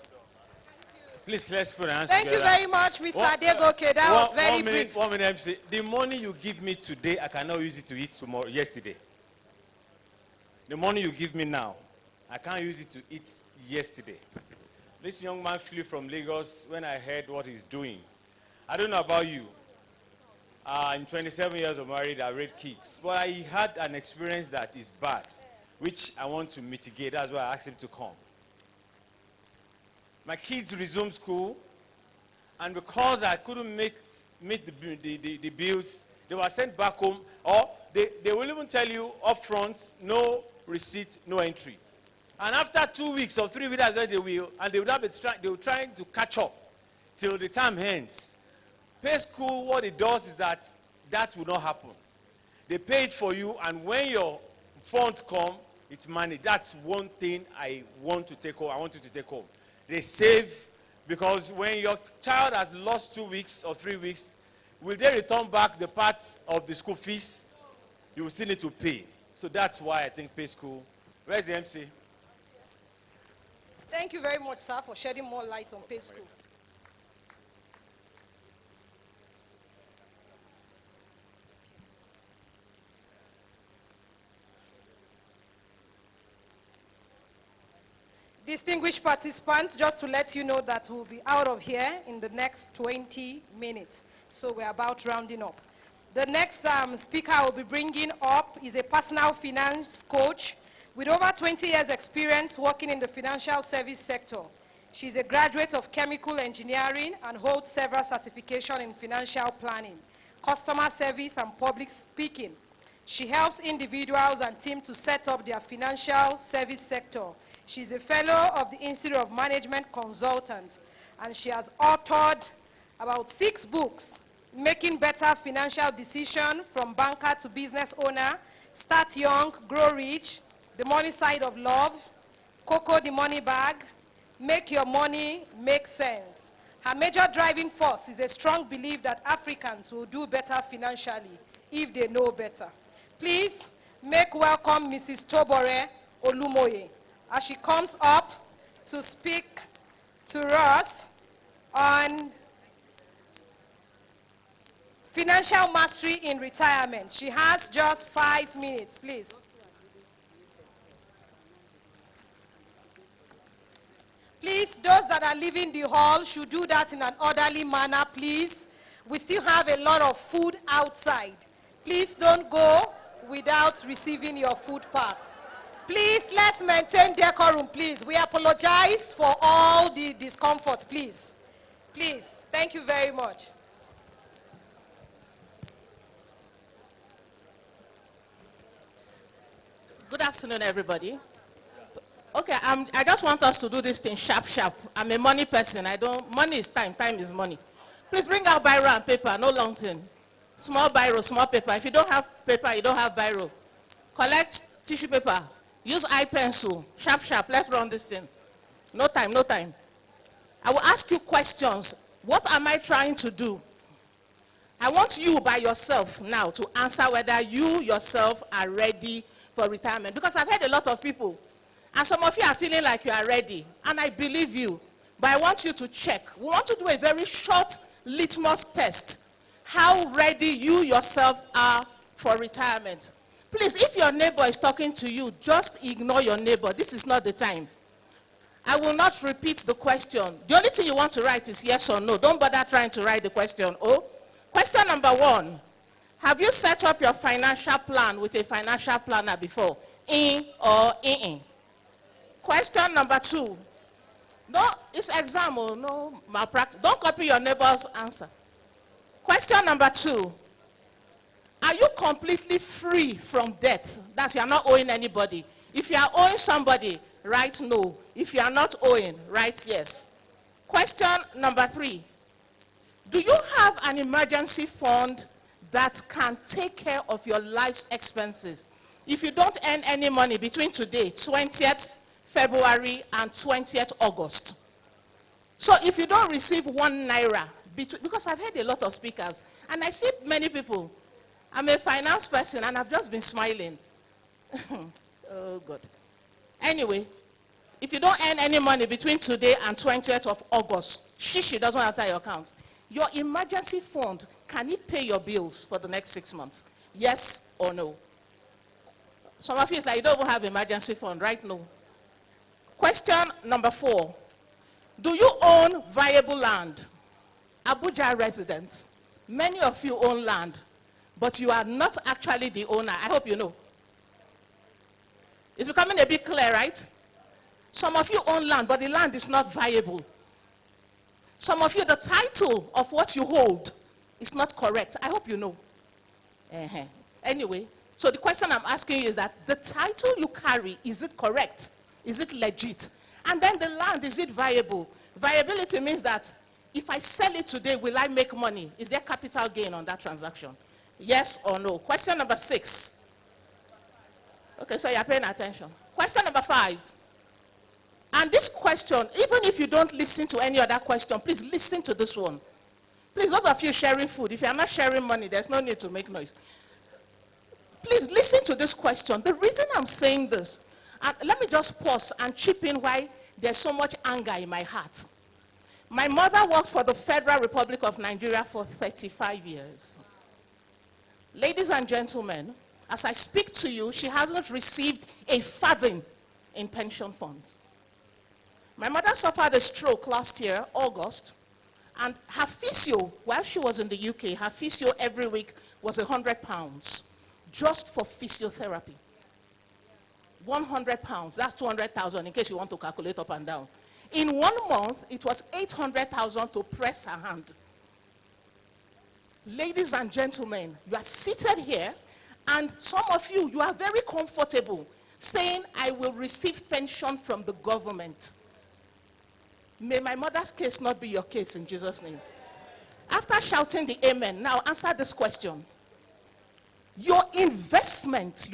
F: Please, let's put our hands
B: Thank
F: together.
B: you very much, Mr. Adegoke. That was very brief.
F: 1 minute, MC. The money you give me today, I cannot use it to eat tomorrow, yesterday. The money you give me now, I can't use it to eat yesterday. This young man flew from Lagos when I heard what he's doing. I don't know about you. In 27 years of marriage, I raised kids. But I had an experience that is bad, which I want to mitigate. That's why I asked him to come. My kids resumed school, and because I couldn't meet the bills, they were sent back home, or they will even tell you up front, no receipt, no entry. And after 2 weeks or 3 weeks, they will, and they will trying to catch up till the time ends. Pay School, what it does is that will not happen. They pay it for you, and when your funds come, it's money. That's one thing I want to take home. I want you to take home. They save, because when your child has lost 2 weeks or 3 weeks, will they return back the parts of the school fees? You will still need to pay. So that's why I think Pay School. Where's the MC?
B: Thank you very much, sir, for shedding more light on Pay School. Distinguished participants, just to let you know that we'll be out of here in the next 20 minutes. So we're about rounding up. The next speaker I will be bringing up is a personal finance coach with over 20 years experience working in the financial service sector. She's a graduate of chemical engineering and holds several certifications in financial planning, customer service, and public speaking. She helps individuals and teams to set up their financial service sector. She's a fellow of the Institute of Management Consultant, and she has authored about 6 books, Making Better Financial Decisions from Banker to Business Owner, Start Young, Grow Rich, The Money Side of Love, Coco the Money Bag, Make Your Money Make Sense. Her major driving force is a strong belief that Africans will do better financially if they know better. Please make welcome Mrs. Tobore Olumoye as she comes up to speak to us on financial mastery in retirement. She has just 5 minutes, please. Please, those that are leaving the hall should do that in an orderly manner, please. We still have a lot of food outside. Please don't go without receiving your food pack. Please, let's maintain decorum, please. We apologize for all the discomforts, please. Please, thank you very much.
G: Good afternoon, everybody. Okay, I just want us to do this thing sharp. I'm a money person. Money is time, time is money. Please bring out biro and paper, no long thing. Small biro, small paper. If you don't have paper, you don't have biro. Collect tissue paper. Use eye pencil. Sharp. Let's run this thing. No time. I will ask you questions. What am I trying to do? I want you by yourself now to answer whether you yourself are ready for retirement. Because I've heard a lot of people, and some of you are feeling like you are ready. And I believe you. But I want you to check. We want to do a very short litmus test. How ready you yourself are for retirement. Please, if your neighbor is talking to you, just ignore your neighbor. This is not the time. I will not repeat the question. The only thing you want to write is yes or no. Don't bother trying to write the question. Oh, question number 1. Have you set up your financial plan with a financial planner before? In or in? Question number 2. No, it's exam, no malpractice. Don't copy your neighbor's answer. Question number 2. Are you completely free from debt? That you are not owing anybody. If you are owing somebody, write no. If you are not owing, write yes. Question number 3. Do you have an emergency fund that can take care of your life's expenses? If you don't earn any money between today, 20th February and 20th August. So if you don't receive 1 naira, because I've heard a lot of speakers, and I see many people. I'm a finance person, and I've just been smiling. Oh, God. Anyway, if you don't earn any money between today and 20th of August, shishi doesn't enter your account. Your emergency fund, can it pay your bills for the next 6 months? Yes or no? Some of you is like, you don't even have emergency fund, right? No. Question number 4. Do you own viable land? Abuja residents, many of you own land, but you are not actually the owner. I hope you know. It's becoming a bit clear, right? Some of you own land, but the land is not viable. Some of you, the title of what you hold is not correct. I hope you know. Anyway, so the question I'm asking you is that the title you carry, is it correct? Is it legit? And then the land, is it viable? Viability means that if I sell it today, will I make money? Is there capital gain on that transaction? Yes or no? Question number 6. Okay, so you're paying attention. Question number 5. And this question, even if you don't listen to any other question, please listen to this one. Please, those of you sharing food, if you're not sharing money, there's no need to make noise. Please listen to this question. The reason I'm saying this, and let me just pause and chip in why there's so much anger in my heart. My mother worked for the Federal Republic of Nigeria for 35 years. Ladies and gentlemen, as I speak to you, she hasn't received a farthing in pension funds. My mother suffered a stroke last year, August, and her physio, while she was in the UK, her physio every week was £100 just for physiotherapy. £100, that's 200,000 in case you want to calculate up and down. In 1 month, it was 800,000 to press her hand. Ladies and gentlemen, you are seated here, and some of you, you are very comfortable saying, I will receive pension from the government. May my mother's case not be your case in Jesus' name. After shouting the amen, now answer this question. Your investment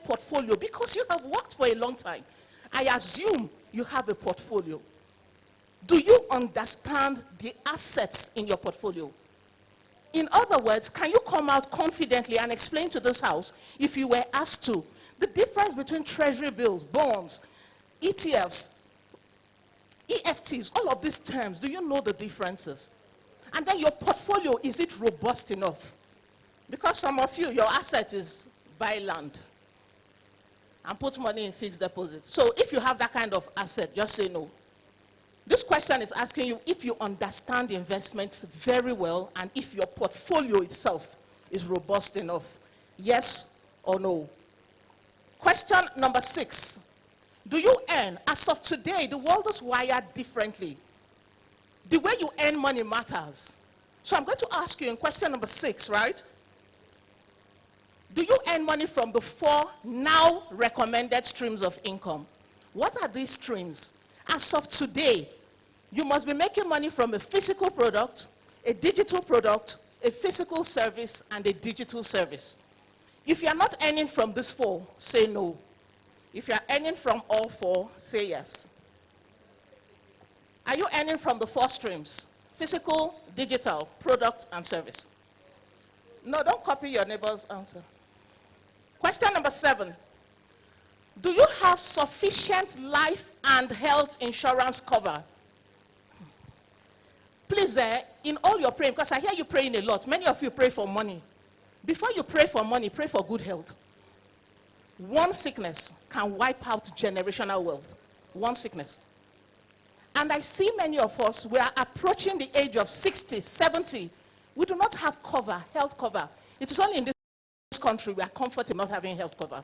G: portfolio, because you have worked for a long time, I assume you have a portfolio. Do you understand the assets in your portfolio? In other words, can you come out confidently and explain to this house, if you were asked to, the difference between treasury bills, bonds, ETFs, EFTs, all of these terms, do you know the differences? And then your portfolio, is it robust enough? Because some of you, your asset is buy land and put money in fixed deposit. So if you have that kind of asset, just say no. This question is asking you if you understand investments very well and if your portfolio itself is robust enough. Yes or no? Question number 6. Do you earn? As of today, the world is wired differently. The way you earn money matters. So I'm going to ask you in question number 6, right? Do you earn money from the 4 now recommended streams of income? What are these streams? As of today, you must be making money from a physical product, a digital product, a physical service, and a digital service. If you are not earning from these 4, say no. If you are earning from all 4, say yes. Are you earning from the 4 streams? Physical, digital, product, and service. No, don't copy your neighbor's answer. Question number 7. Do you have sufficient life and health insurance cover? Please, in all your praying, because I hear you praying a lot. Many of you pray for money. Before you pray for money, pray for good health. One sickness can wipe out generational wealth. One sickness. And I see many of us, we are approaching the age of 60, 70. We do not have cover, health cover. It is only in this country we are comfortable not having health cover.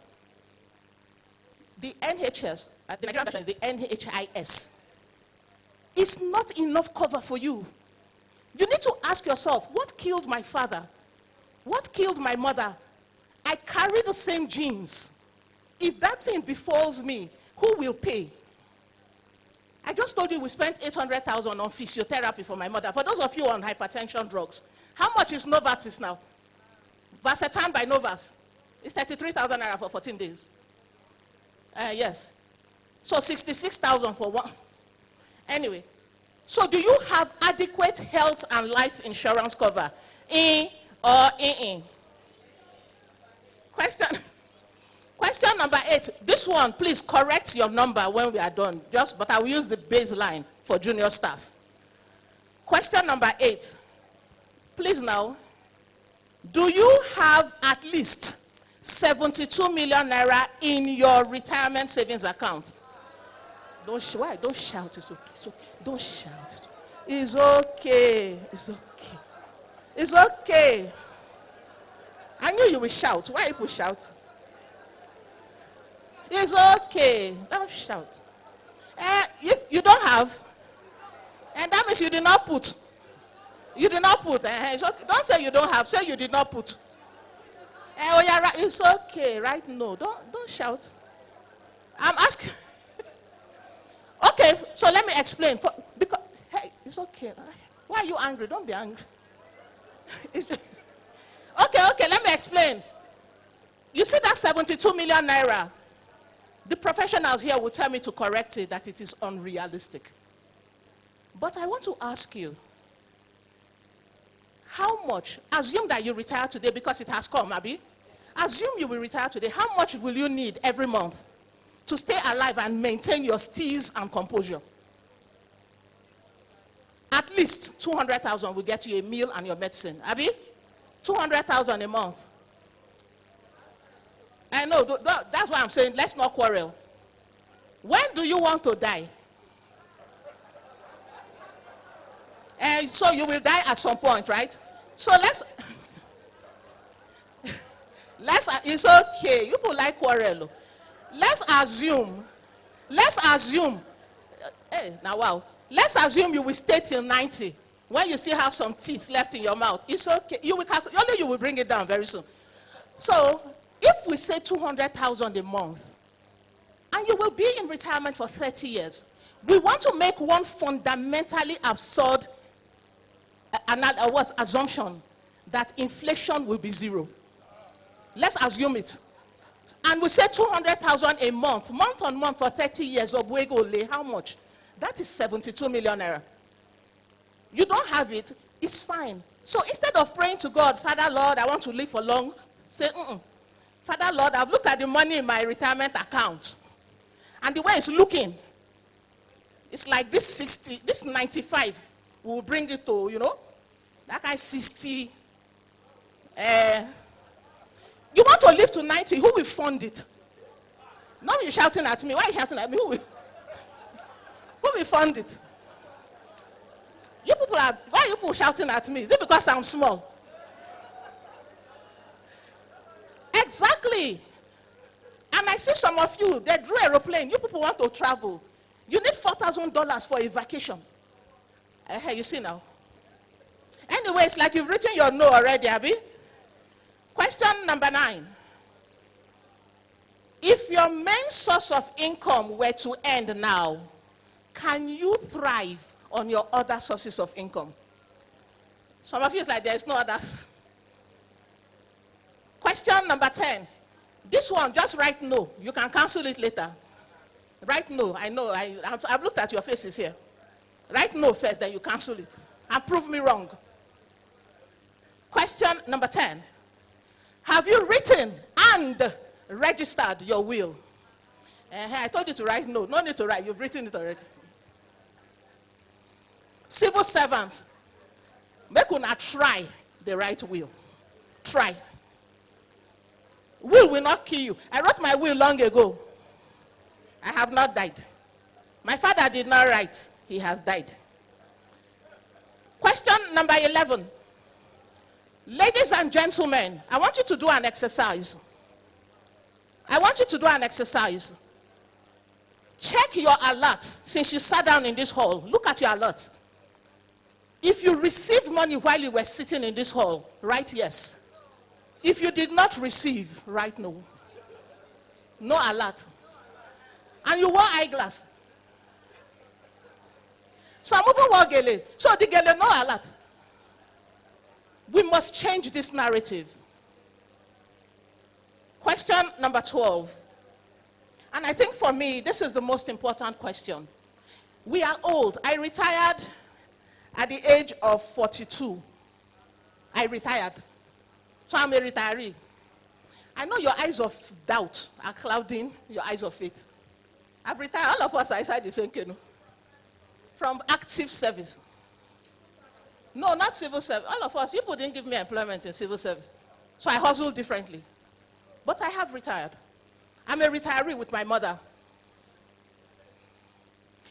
G: The NHS, the Nigerian version is the NHIS, is not enough cover for you. You need to ask yourself, what killed my father? What killed my mother? I carry the same genes. If that thing befalls me, who will pay? I just told you we spent 800,000 on physiotherapy for my mother. For those of you on hypertension drugs, how much is Novartis now? Vasetan by Novas. It's 33,000 naira for 14 days. Yes. So 66,000 for one. Anyway. So do you have adequate health and life insurance cover? In or in? Question number 8. This one, please correct your number when we are done. But I will use the baseline for junior staff. Question number 8. Please now. Do you have at least 72 million naira in your retirement savings account? Why? Don't shout. It's okay. It's okay. Don't shout. It's okay. It's okay. It's okay. I knew you would shout. Why people shout? It's okay. Don't shout. You don't have. And that means you did not put. You did not put. It's okay. Don't say you don't have. Say you did not put. Oh, yeah, right. It's okay. Right? No. Don't shout. I'm asking. Okay, so let me explain. Because, hey, it's okay. Why are you angry? Don't be angry. Okay, let me explain. You see that 72 million naira? The professionals here will tell me to correct it, that it is unrealistic. But I want to ask you, how much, assume that you retire today because it has come, Abi. Assume you will retire today. How much will you need every month to stay alive and maintain your steeze and composure? At least 200,000 will get you a meal and your medicine. Abi? 200,000 a month. I know, that's why I'm saying let's not quarrel. When do you want to die? And so you will die at some point, right? So it's okay. You people like quarrel. Let's assume, hey, now wow. Let's assume you will stay till 90. When you still have some teeth left in your mouth, it's okay. You will bring it down very soon. So, if we say 200,000 a month, and you will be in retirement for 30 years, we want to make one fundamentally absurd assumption that inflation will be zero. Let's assume it. And we say 200,000 a month on month for 30 years of Wegole. How much? That is 72 million naira. You don't have it, it's fine. So instead of praying to God, Father Lord, I want to live for long, say, Father Lord, I've looked at the money in my retirement account. And the way it's looking, it's like this 95 will bring it to, that kind of 60. You want to live to 90, who will fund it? Now you're shouting at me. Why are you shouting at me? Who will fund it? Why are you people shouting at me? Is it because I'm small? Exactly. And I see some of you, they drew aeroplane. You people want to travel. You need $4,000 for a vacation. You see now. Anyway, it's like you've written your no already, Abby. Question number 9. If your main source of income were to end now, can you thrive on your other sources of income? Some of you is like there's no others. Question number 10. This one, just write no. You can cancel it later. Write no. I know. I've looked at your faces here. Write no first, then you cancel it. And prove me wrong. Question number 10. Have you written and registered your will? I told you to write no. No need to write. You've written it already. Civil servants, make una try the right will. Try. Will not kill you. I wrote my will long ago. I have not died. My father did not write. He has died. Question number 11. Ladies and gentlemen, I want you to do an exercise. I want you to do an exercise. Check your alert since you sat down in this hall. Look at your alert. If you received money while you were sitting in this hall, write yes. If you did not receive, write no. No alert. And you wore eyeglass. So I'm over war gele. So the gele no alert. We must change this narrative. Question number 12. And I think for me, this is the most important question. We are old. I retired at the age of 42. I retired. So I'm a retiree. I know your eyes of doubt are clouding your eyes of faith. I've retired. All of us are inside the same canoe. From active service. No, not civil service. All of us, people didn't give me employment in civil service. So I hustle differently. But I have retired. I'm a retiree with my mother.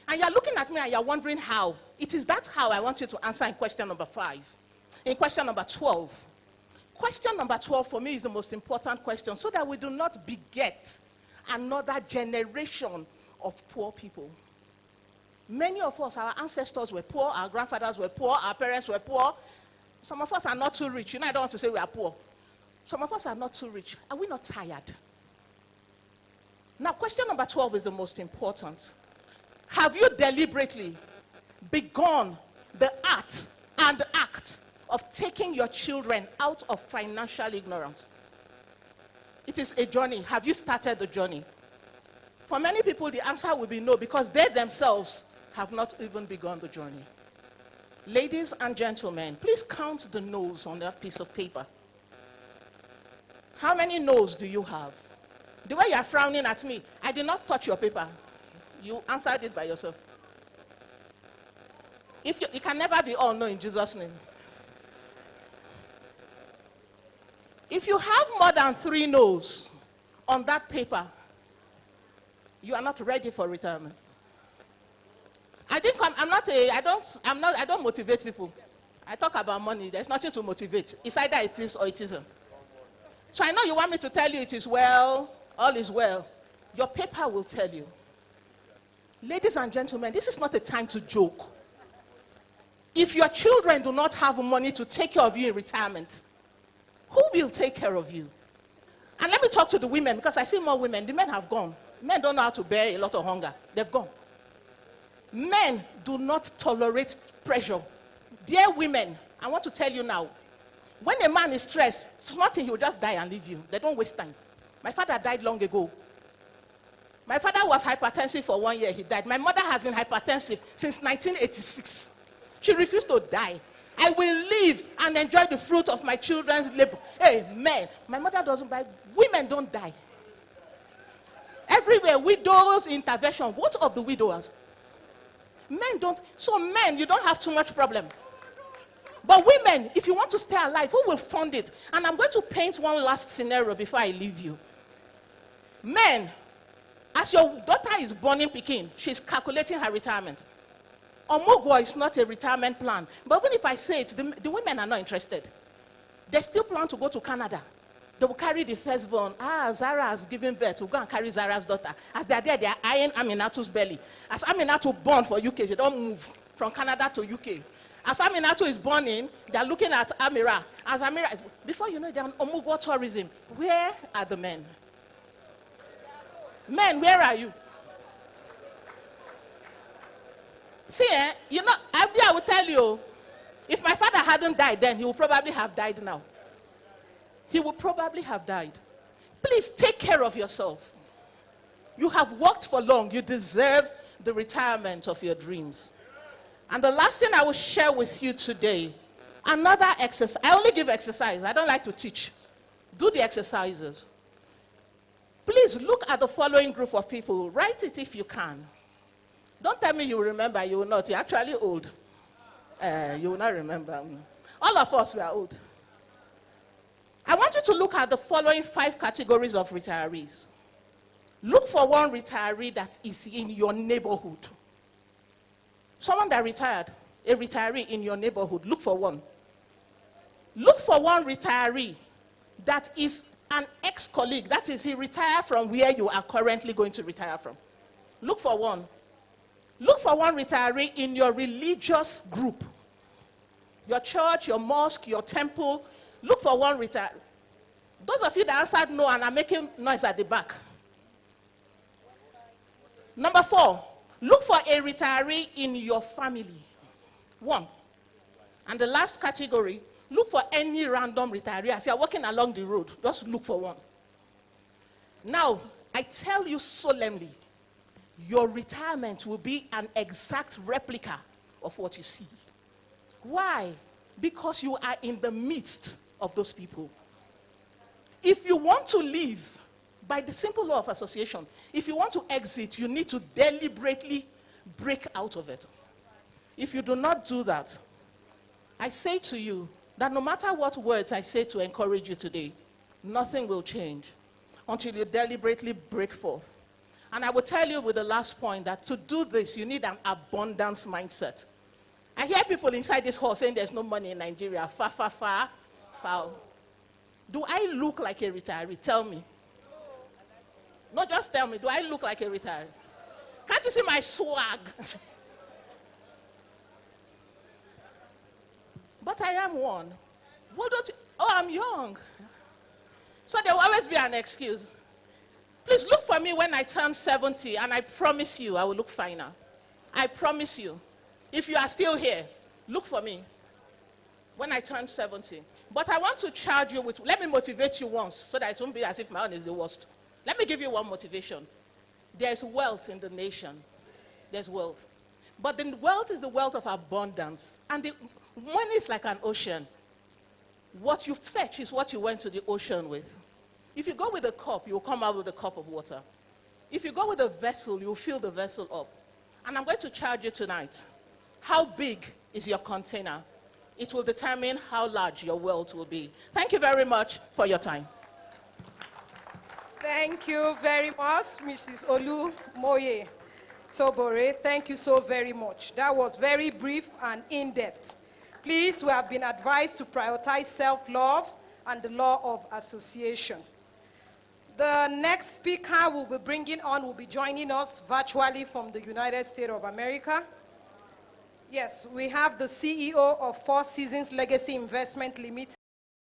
G: And you're looking at me and you're wondering how. It is that how I want you to answer in question number 5. In question number 12. Question number 12 for me is the most important question, so that we do not beget another generation of poor people. Many of us, our ancestors were poor, our grandfathers were poor, our parents were poor. Some of us are not too rich. You know, I don't want to say we are poor. Some of us are not too rich. Are we not tired? Now, question number 12 is the most important. Have you deliberately begun the art and act of taking your children out of financial ignorance? It is a journey. Have you started the journey? For many people, the answer will be no, because they themselves have not even begun the journey. Ladies and gentlemen, please count the no's on that piece of paper. How many no's do you have? The way you are frowning at me, I did not touch your paper. You answered it by yourself. It can never be all no in Jesus' name. If you have more than 3 no's on that paper, you are not ready for retirement. I don't motivate people. I talk about money. There's nothing to motivate. It's either it is or it isn't. So I know you want me to tell you it is well, all is well. Your paper will tell you. Ladies and gentlemen, this is not a time to joke. If your children do not have money to take care of you in retirement, who will take care of you? And let me talk to the women, because I see more women. The men have gone. Men don't know how to bear a lot of hunger. They've gone. Men do not tolerate pressure. Dear women, I want to tell you now, when a man is stressed, it's nothing, he will just die and leave you. They don't waste time. My father died long ago. My father was hypertensive for 1 year. He died. My mother has been hypertensive since 1986. She refused to die. I will live and enjoy the fruit of my children's labor. Amen. My mother doesn't die. Women don't die. Everywhere, widows' intervention. What of the widowers? Men don't. So men, you don't have too much problem. But women, if you want to stay alive, who will fund it? And I'm going to paint one last scenario before I leave you. Men, as your daughter is born in Peking, she's calculating her retirement. Omugwo is not a retirement plan. But even if I say it, the women are not interested. They still plan to go to Canada. They will carry the firstborn. Zara has given birth. We'll go and carry Zara's daughter. As they are there, they are eyeing Aminatu's belly. As Aminatu born for UK, they don't move from Canada to UK. As Aminatu is born in, they are looking at Amira. As Amira is, before you know, they are on Omugwo tourism. Where are the men? Men, where are you? See, I will tell you, if my father hadn't died then, he would probably have died now. He would probably have died. Please take care of yourself. You have worked for long. You deserve the retirement of your dreams. And the last thing I will share with you today, another exercise. I only give exercise. I don't like to teach. Do the exercises. Please look at the following group of people. Write it if you can. Don't tell me you remember. You will not. You're actually old. You will not remember. All of us, we are old. I want you to look at the following 5 categories of retirees. Look for one retiree that is in your neighborhood. Someone that retired, a retiree in your neighborhood, look for one. Look for one retiree that is an ex-colleague, that is, he retired from where you are currently going to retire from. Look for one. Look for one retiree in your religious group. Your church, your mosque, your temple. Look for one retiree. Those of you that answered no and are making noise at the back. Number 4, look for a retiree in your family. 1. And the last category, look for any random retiree. As you are walking along the road, just look for one. Now, I tell you solemnly, your retirement will be an exact replica of what you see. Why? Because you are in the midst of those people. If you want to leave, by the simple law of association, if you want to exit, you need to deliberately break out of it. If you do not do that, I say to you that no matter what words I say to encourage you today, nothing will change until you deliberately break forth. And I will tell you with the last point that to do this, you need an abundance mindset. I hear people inside this hall saying there's no money in Nigeria. Foul. Do I look like a retiree? Tell me. No, just tell me. Do I look like a retiree? Can't you see my swag? But I am one. What don't you? Oh, I'm young. So there will always be an excuse. Please look for me when I turn 70, and I promise you I will look finer. I promise you. If you are still here, look for me when I turn 70. But I want to charge you with, let me motivate you once so that it won't be as if my own is the worst. Let me give you one motivation. There's wealth in the nation. There's wealth. But the wealth is the wealth of abundance. And the money is like an ocean. What you fetch is what you went to the ocean with. If you go with a cup, you will come out with a cup of water. If you go with a vessel, you will fill the vessel up. And I'm going to charge you tonight. How big is your container? It will determine how large your wealth will be. Thank you very much for your time.
B: Thank you very much, Mrs. Olumoye Tobore. Thank you so very much. That was very brief and in-depth. Please, we have been advised to prioritize self-love and the law of association. The next speaker we'll be bringing on will be joining us virtually from the United States of America. Yes, we have the CEO of Four Seasons Legacy Investment Limited,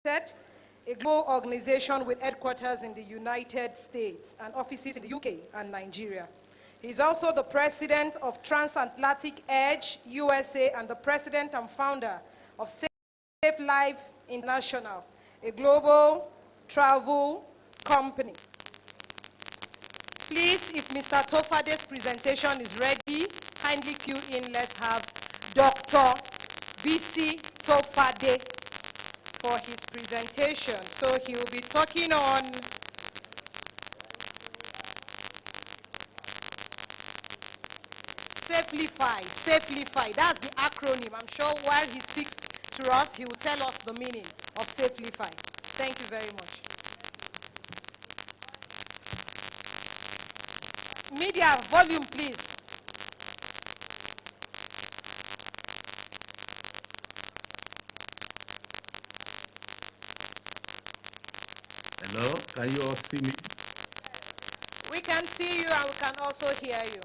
B: a global organization with headquarters in the United States and offices in the UK and Nigeria. He's also the president of Transatlantic Edge USA and the president and founder of Safe Life International, a global travel company. Please, if Mr. Tofade's presentation is ready, kindly cue in. Let's have Dr. B.C. Tofade for his presentation. So he will be talking on Safely-Fi. That's the acronym. I'm sure while he speaks to us, he will tell us the meaning of Safely-Fi. Thank you very much. Media, volume, please.
H: Hello, can you all see me?
B: We can see you and we can also hear you.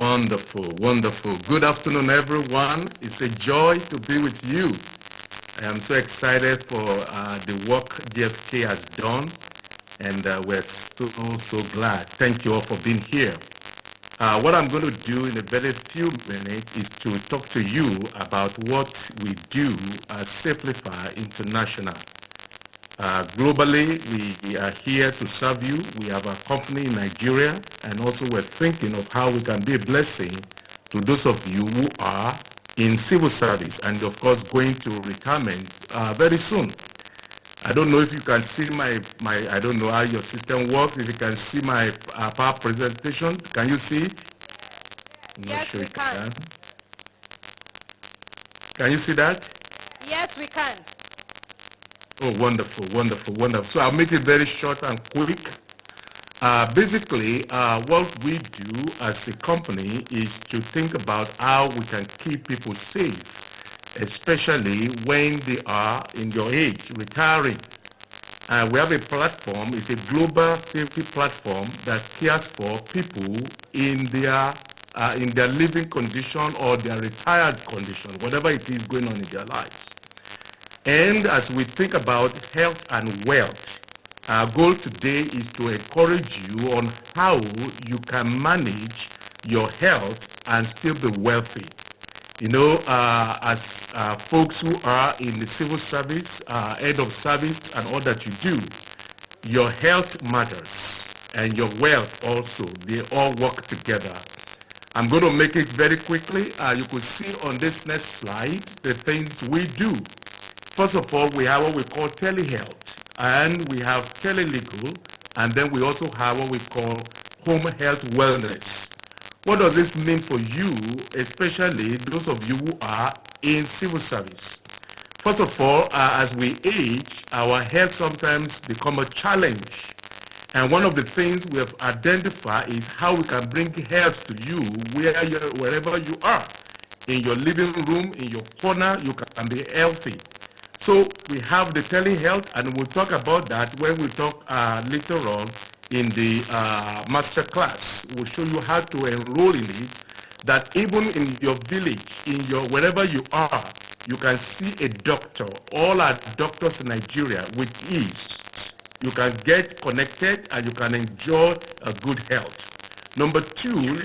H: Wonderful, wonderful. Good afternoon, everyone. It's a joy to be with you. I am so excited for the work GFK has done, and we're so glad. Thank you all for being here. What I'm going to do in a very few minutes is to talk to you about what we do as Safely-Fi International. Globally, we are here to serve you. We have a company in Nigeria, and also we're thinking of how we can be a blessing to those of you who are in civil service and, of course, going to retirement very soon. I don't know if you can see my I don't know how your system works. If you can see my power presentation, can you see it? I'm not
B: Yes,
H: sure
B: we
H: you
B: can.
H: Can you see that?
B: Yes, we can.
H: Oh, wonderful, wonderful, wonderful. So I'll make it very short and quick. Basically, what we do as a company is to think about how we can keep people safe, especially when they are in your age, retiring. We have a platform, it's a global safety platform that cares for people in their living condition or their retired condition, whatever it is going on in their lives. And as we think about health and wealth, our goal today is to encourage you on how you can manage your health and still be wealthy. You know, as folks who are in the civil service, head of service and all that you do, your health matters and your wealth also. They all work together. I'm going to make it very quickly. You could see on this next slide the things we do. First of all, we have what we call telehealth, and we have telelegal, and then we also have what we call home health wellness. What does this mean for you, especially those of you who are in civil service? First of all, as we age, our health sometimes become a challenge. And one of the things we have identified is how we can bring health to you wherever you are. In your living room, in your corner, you can be healthy. So we have the telehealth, and we'll talk about that when we talk later on in the master class. We'll show you how to enroll in it, that even in your village, in your wherever you are, you can see a doctor. All our doctors in Nigeria with ease. You can get connected and you can enjoy a good health. Number two,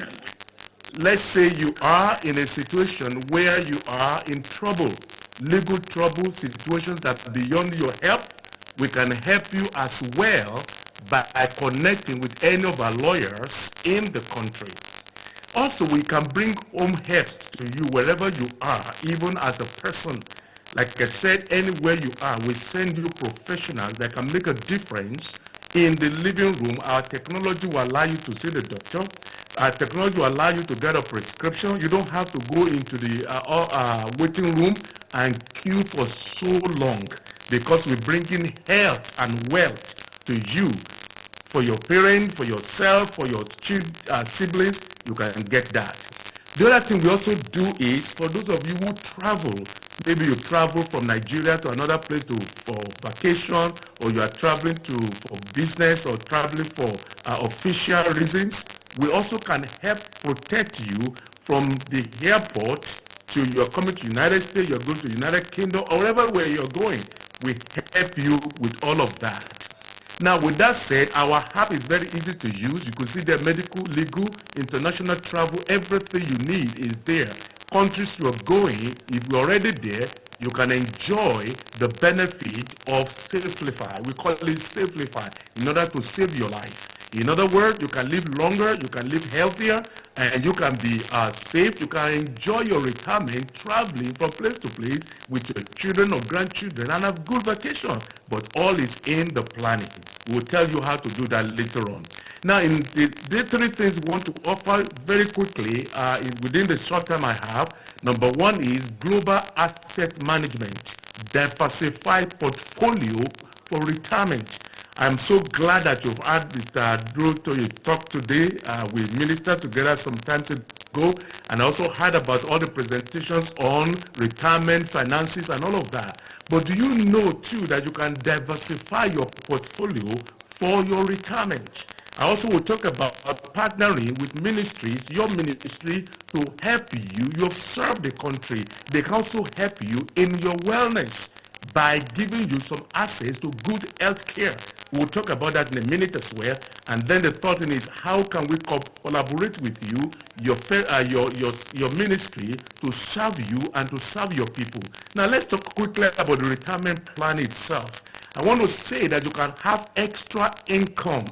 H: let's say you are in a situation where you are in trouble, legal trouble, situations that are beyond your help. We can help you as well by connecting with any of our lawyers in the country. Also, we can bring home health to you wherever you are, even as a person. Like I said, anywhere you are, we send you professionals that can make a difference in the living room. Our technology will allow you to see the doctor. Our technology will allow you to get a prescription. You don't have to go into the waiting room and queue for so long, because we bring in health and wealth to you. For your parents, for yourself, for your siblings, you can get that. The other thing we also do is, for those of you who travel, maybe you travel from Nigeria to another place for vacation, or you are traveling for business, or traveling for official reasons, we also can help protect you from the airport to you're coming to United States, you're going to United Kingdom, or wherever where you're going. We help you with all of that. Now, with that said, our app is very easy to use. You can see the medical, legal, international travel, everything you need is there. Countries you're going, if you're already there, you can enjoy the benefit of Safely. We call it Safely in order to save your life. In other words, you can live longer, you can live healthier, and you can be safe. You can enjoy your retirement traveling from place to place with your children or grandchildren and have good vacation. But all is in the planning. We'll tell you how to do that later on. Now, in the three things we want to offer very quickly within the short time I have, number one is global asset management, diversified portfolio for retirement. I'm so glad that you've had Mr. Durotoye talk today. We ministered together some time ago, and I also heard about all the presentations on retirement, finances, and all of that. But do you know, too, that you can diversify your portfolio for your retirement? I also will talk about partnering with ministries, your ministry, to help you. You've served the country. They can also help you in your wellness by giving you some access to good health care. We'll talk about that in a minute as well. And then the third thing is, how can we collaborate with you, your ministry, to serve you and to serve your people. Now, let's talk quickly about the retirement plan itself. I want to say that you can have extra income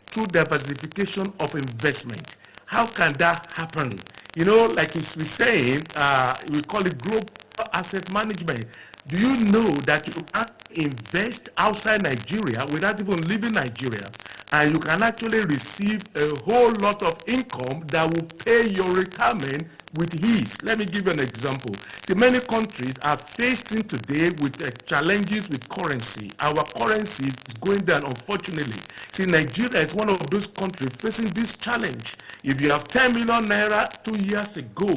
H: through diversification of investment. How can that happen? You know, like we're saying, we call it asset management. Do you know that you can invest outside Nigeria without even leaving Nigeria? And you can actually receive a whole lot of income that will pay your retirement with ease. Let me give you an example. See, many countries are facing today with challenges with currency. Our currency is going down, unfortunately. See, Nigeria is one of those countries facing this challenge. If you have 10 million naira 2 years ago,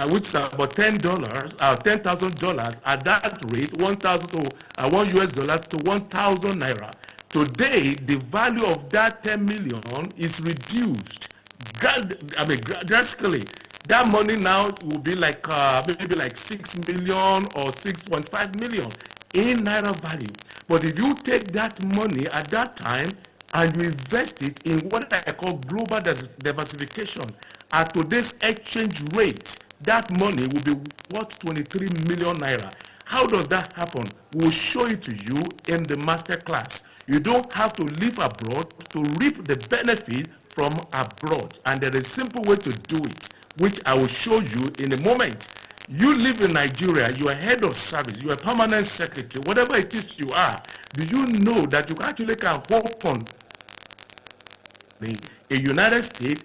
H: which is about $10,000 at that rate, 1,000 to $1 US to 1,000 naira. Today, the value of that 10 million is reduced drastically. That money now will be like maybe like 6 million or 6.5 million in naira value. But if you take that money at that time and you invest it in what I call global diversification, at today's exchange rate, that money will be worth 23 million naira. How does that happen? We'll show it to you in the master class. You don't have to live abroad to reap the benefit from abroad. And there is a simple way to do it, which I will show you in a moment. You live in Nigeria, you are head of service, you are permanent secretary, whatever it is you are. Do you know that you actually can open a United States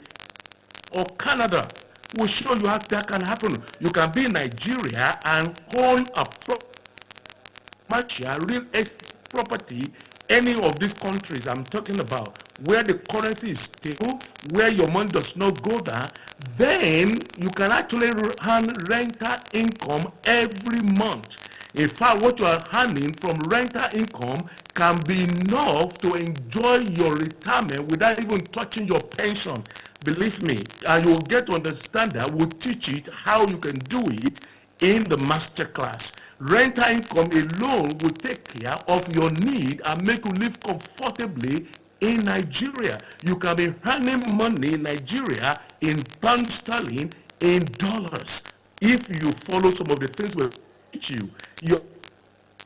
H: or Canada? We'll show you how that can happen. You can be in Nigeria and own a commercial real estate property, any of these countries I'm talking about, where the currency is stable, where your money does not go there. Then you can actually earn rental income every month. In fact, what you are earning from rental income can be enough to enjoy your retirement without even touching your pension. Believe me, and you'll get to understand that. We'll teach it how you can do it in the master class. Rental income alone will take care of your need and make you live comfortably in Nigeria. You can be earning money in Nigeria in pound sterling, in dollars. If you follow some of the things we'll teach you,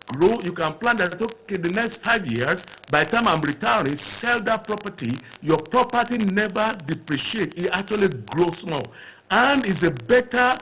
H: grow, you can plan that, okay, the next 5 years, by the time I'm retiring, sell that property. Your property never depreciates. It actually grows more. And it's a better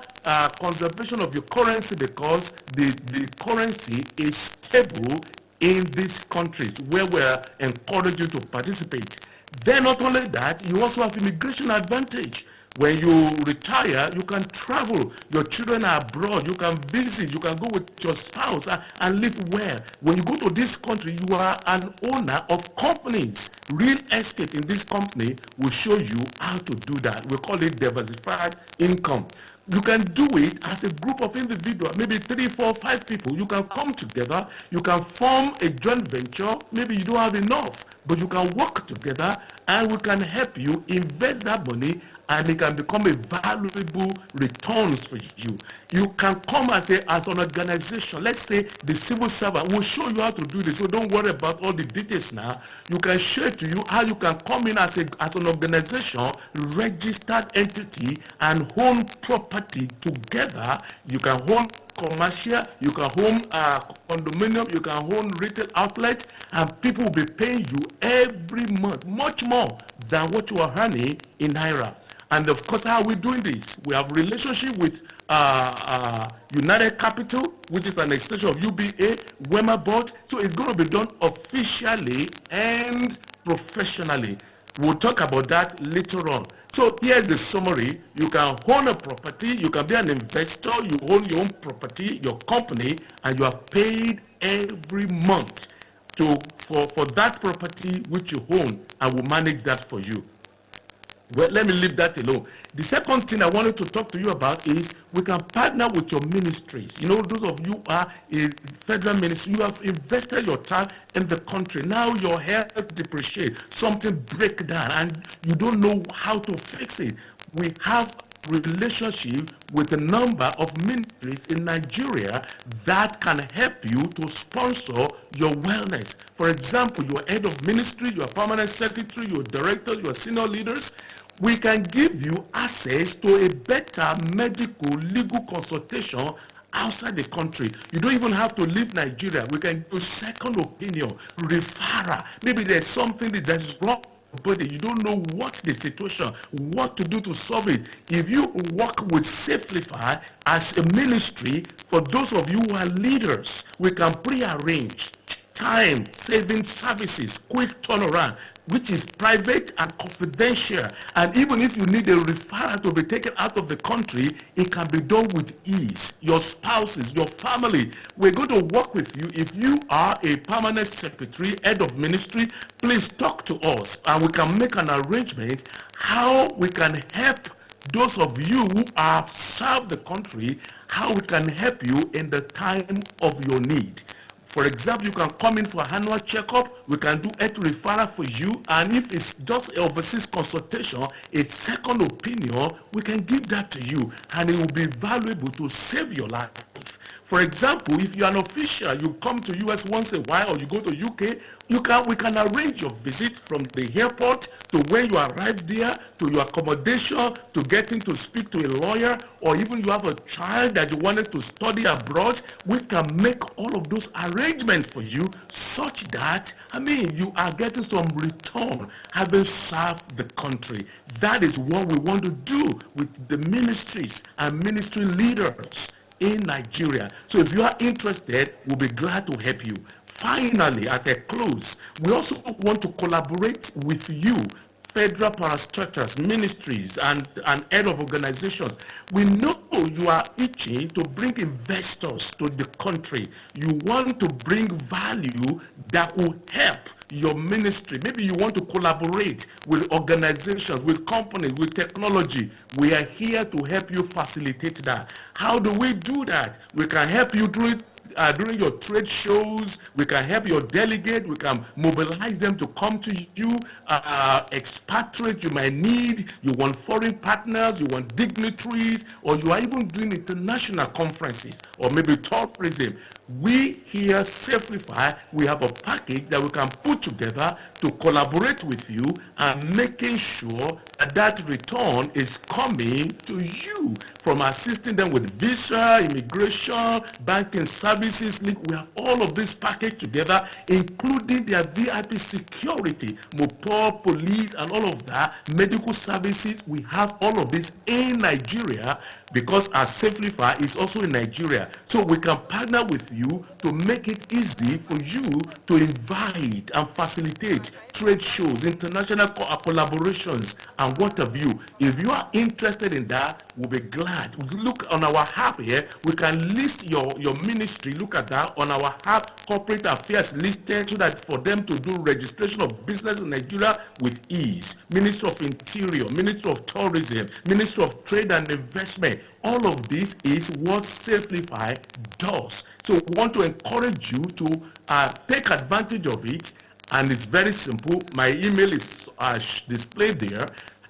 H: conservation of your currency because the currency is stable in these countries where we're encouraging you to participate. Then not only that, you also have immigration advantage. When you retire, you can travel. Your children are abroad. You can visit. You can go with your spouse and live well. When you go to this country, you are an owner of companies. Real estate in this company will show you how to do that. We call it diversified income. You can do it as a group of individuals, maybe 3, 4, 5 people. You can come together. You can form a joint venture. Maybe you don't have enough, but you can work together and we can help you invest that money and it can become a valuable returns for you. You can come as an organization. Let's say the civil servant will show you how to do this. So don't worry about all the details now. You can share to you how you can come in as an organization, registered entity, and own property together. You can own commercial, you can own condominium, you can own retail outlet, and people will be paying you every month much more than what you are earning in Naira. And of course, how are we doing this? We have relationship with United Capital, which is an extension of UBA, Wema Board. So it's going to be done officially and professionally. We'll talk about that later on. So here's the summary. You can own a property, you can be an investor, you own your own property, your company, and you are paid every month for that property which you own, and will manage that for you. Well, let me leave that alone. The second thing I wanted to talk to you about is we can partner with your ministries. You know, those of you are a federal ministry, you have invested your time in the country. Now your health depreciates, something break down, and you don't know how to fix it. We have relationship with a number of ministries in Nigeria that can help you to sponsor your wellness. For example, you are head of ministry, you are permanent secretary, you are directors, you are senior leaders. We can give you access to a better medical legal consultation outside the country. You don't even have to leave Nigeria. We can do second opinion, referral. Maybe there's something that is wrong body, you don't know what the situation, what to do to solve it. If you work with Safelyfy as a ministry, for those of you who are leaders, we can pre-arrange time-saving services, quick turnaround, which is private and confidential. And even if you need a referral to be taken out of the country, it can be done with ease. Your spouses, your family, we're going to work with you. If you are a permanent secretary, head of ministry, please talk to us and we can make an arrangement how we can help those of you who have served the country, how we can help you in the time of your need. For example, you can come in for an annual checkup. We can do health referral for you. And if it's just an overseas consultation, a second opinion, we can give that to you. And it will be valuable to save your life. For example, if you're an official, you come to US once a while or you go to UK, we can arrange your visit from the airport to when you arrive there, to your accommodation, to getting to speak to a lawyer, or even you have a child that you wanted to study abroad. We can make all of those arrangements for you such that, you are getting some return having served the country. That is what we want to do with the ministries and ministry leaders in Nigeria. So if you are interested, we'll be glad to help you. Finally, as I close, we also want to collaborate with you, federal parastatals, ministries, and head of organizations. We know you are itching to bring investors to the country. You want to bring value that will help your ministry. Maybe you want to collaborate with organizations, with companies, with technology. We are here to help you facilitate that. How do we do that? We can help you during your trade shows. We can help your delegate. We can mobilize them to come to you. Expatriate you might need. You want foreign partners. You want dignitaries. Or you are even doing international conferences. Or maybe tourism. We here, Safelyfy, we have a package that we can put together to collaborate with you and making sure that return is coming to you from assisting them with visa, immigration, banking services. We have all of this package together, including their VIP security, MOPOR, police, and all of that, medical services. We have all of this in Nigeria because our Safelyfy is also in Nigeria. So we can partner with you to make it easy for you to invite and facilitate trade shows, international collaborations, and what have you. If you are interested in that, we'll be glad. Look on our app here. We can list your ministry. Look at that on our app, corporate affairs listed, so that for them to do registration of business in Nigeria with ease. Ministry of Interior, Ministry of Tourism, Ministry of Trade and Investment. All of this is what Safelyfy does. So we want to encourage you to take advantage of it. And it's very simple. My email is displayed there.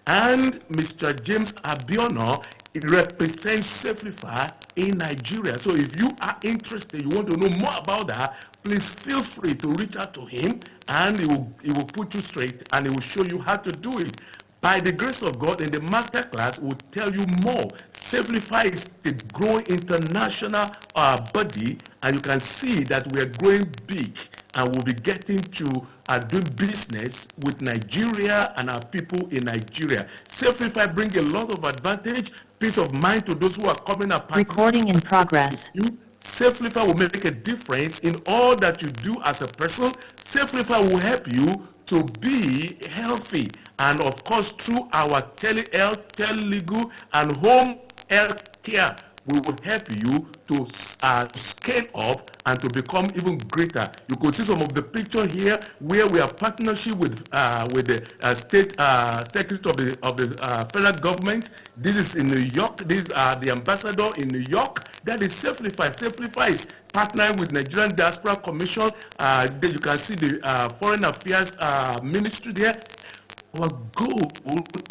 H: And Mr. James Abiono represents Safelyfy in Nigeria. So if you are interested, you want to know more about that, please feel free to reach out to him, and he will put you straight and he will show you how to do it. By the grace of God, in the master class, we'll tell you more. Safelyfy is the growing international body, and you can see that we are growing big, and we'll be getting to doing business with Nigeria and our people in Nigeria. Safelyfy brings a lot of advantage, peace of mind to those who are coming up.
I: Recording in progress.
H: Safelyfy will make a difference in all that you do as a person. Safelyfy will help you to be healthy, and of course through our telehealth, telelegal, and home health care, we will help you to scale up and to become even greater. You can see some of the picture here where we have partnership with the state secretary of the federal government. This is in New York. These are the ambassador in New York. That is Safelyfy. Safelyfy is partnering with Nigerian Diaspora Commission. There you can see the Foreign Affairs Ministry there. Our goal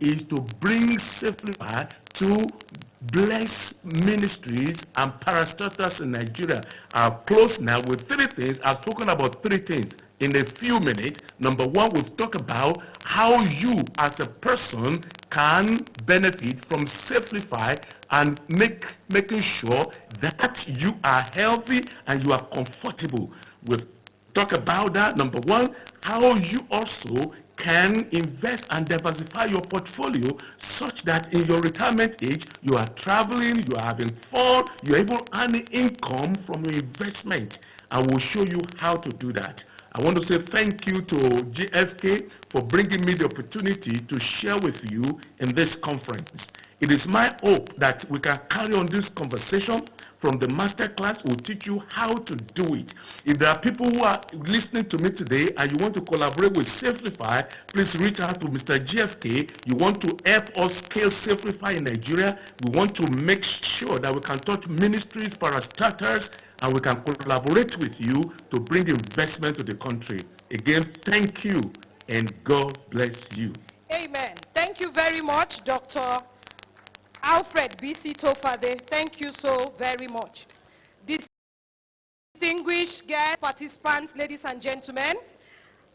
H: is to bring Safelyfy to bless ministries and parastatals in Nigeria. I'll close now with three things. I've spoken about three things in a few minutes. Number one, we've talked about how you as a person can benefit from Safelyfy and making sure that you are healthy and you are comfortable. We've talked about that. Number one, how you also can invest and diversify your portfolio such that in your retirement age, you are traveling, you are having fun, you're even earning income from your investment. I will show you how to do that. I want to say thank you to GFK for bringing me the opportunity to share with you in this conference. It is my hope that we can carry on this conversation from the masterclass. We'll teach you how to do it. If there are people who are listening to me today and you want to collaborate with Safrify, please reach out to Mr. GFK. You want to help us scale Safrify in Nigeria. We want to make sure that we can touch ministries, parastatals, and we can collaborate with you to bring investment to the country. Again, thank you, and God bless you.
B: Amen. Thank you very much, Dr. Alfred B.C. Tofade. Thank you so very much. Distinguished guest participants, ladies and gentlemen,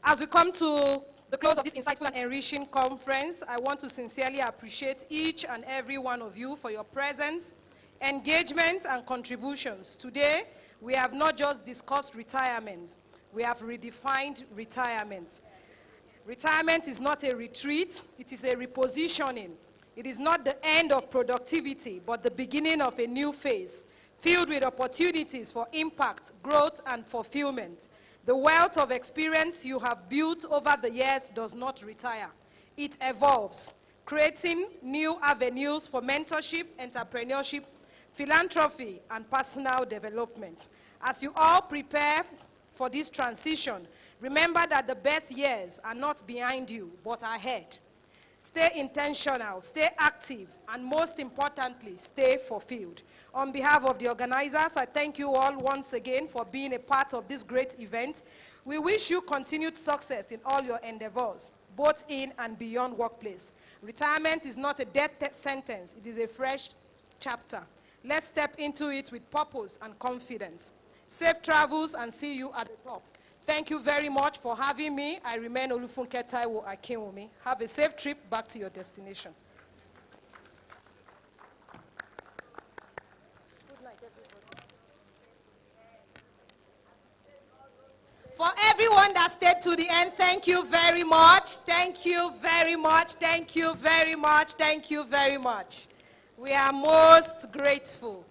B: as we come to the close of this insightful and enriching conference, I want to sincerely appreciate each and every one of you for your presence, engagement, and contributions. Today, we have not just discussed retirement, we have redefined retirement. Retirement is not a retreat, it is a repositioning. It is not the end of productivity, but the beginning of a new phase, filled with opportunities for impact, growth, and fulfillment. The wealth of experience you have built over the years does not retire. It evolves, creating new avenues for mentorship, entrepreneurship, philanthropy, and personal development. As you all prepare for this transition, remember that the best years are not behind you, but ahead. Stay intentional, stay active, and most importantly, stay fulfilled. On behalf of the organizers, I thank you all once again for being a part of this great event. We wish you continued success in all your endeavors, both in and beyond workplace. Retirement is not a death sentence, it is a fresh chapter. Let's step into it with purpose and confidence. Safe travels, and see you at the top. Thank you very much for having me. I remain Olufunke Taiwo Akinwumi. Have a safe trip back to your destination. Good night, everybody. For everyone that stayed to the end, thank you very much. Thank you very much. Thank you very much. Thank you very much. We are most grateful.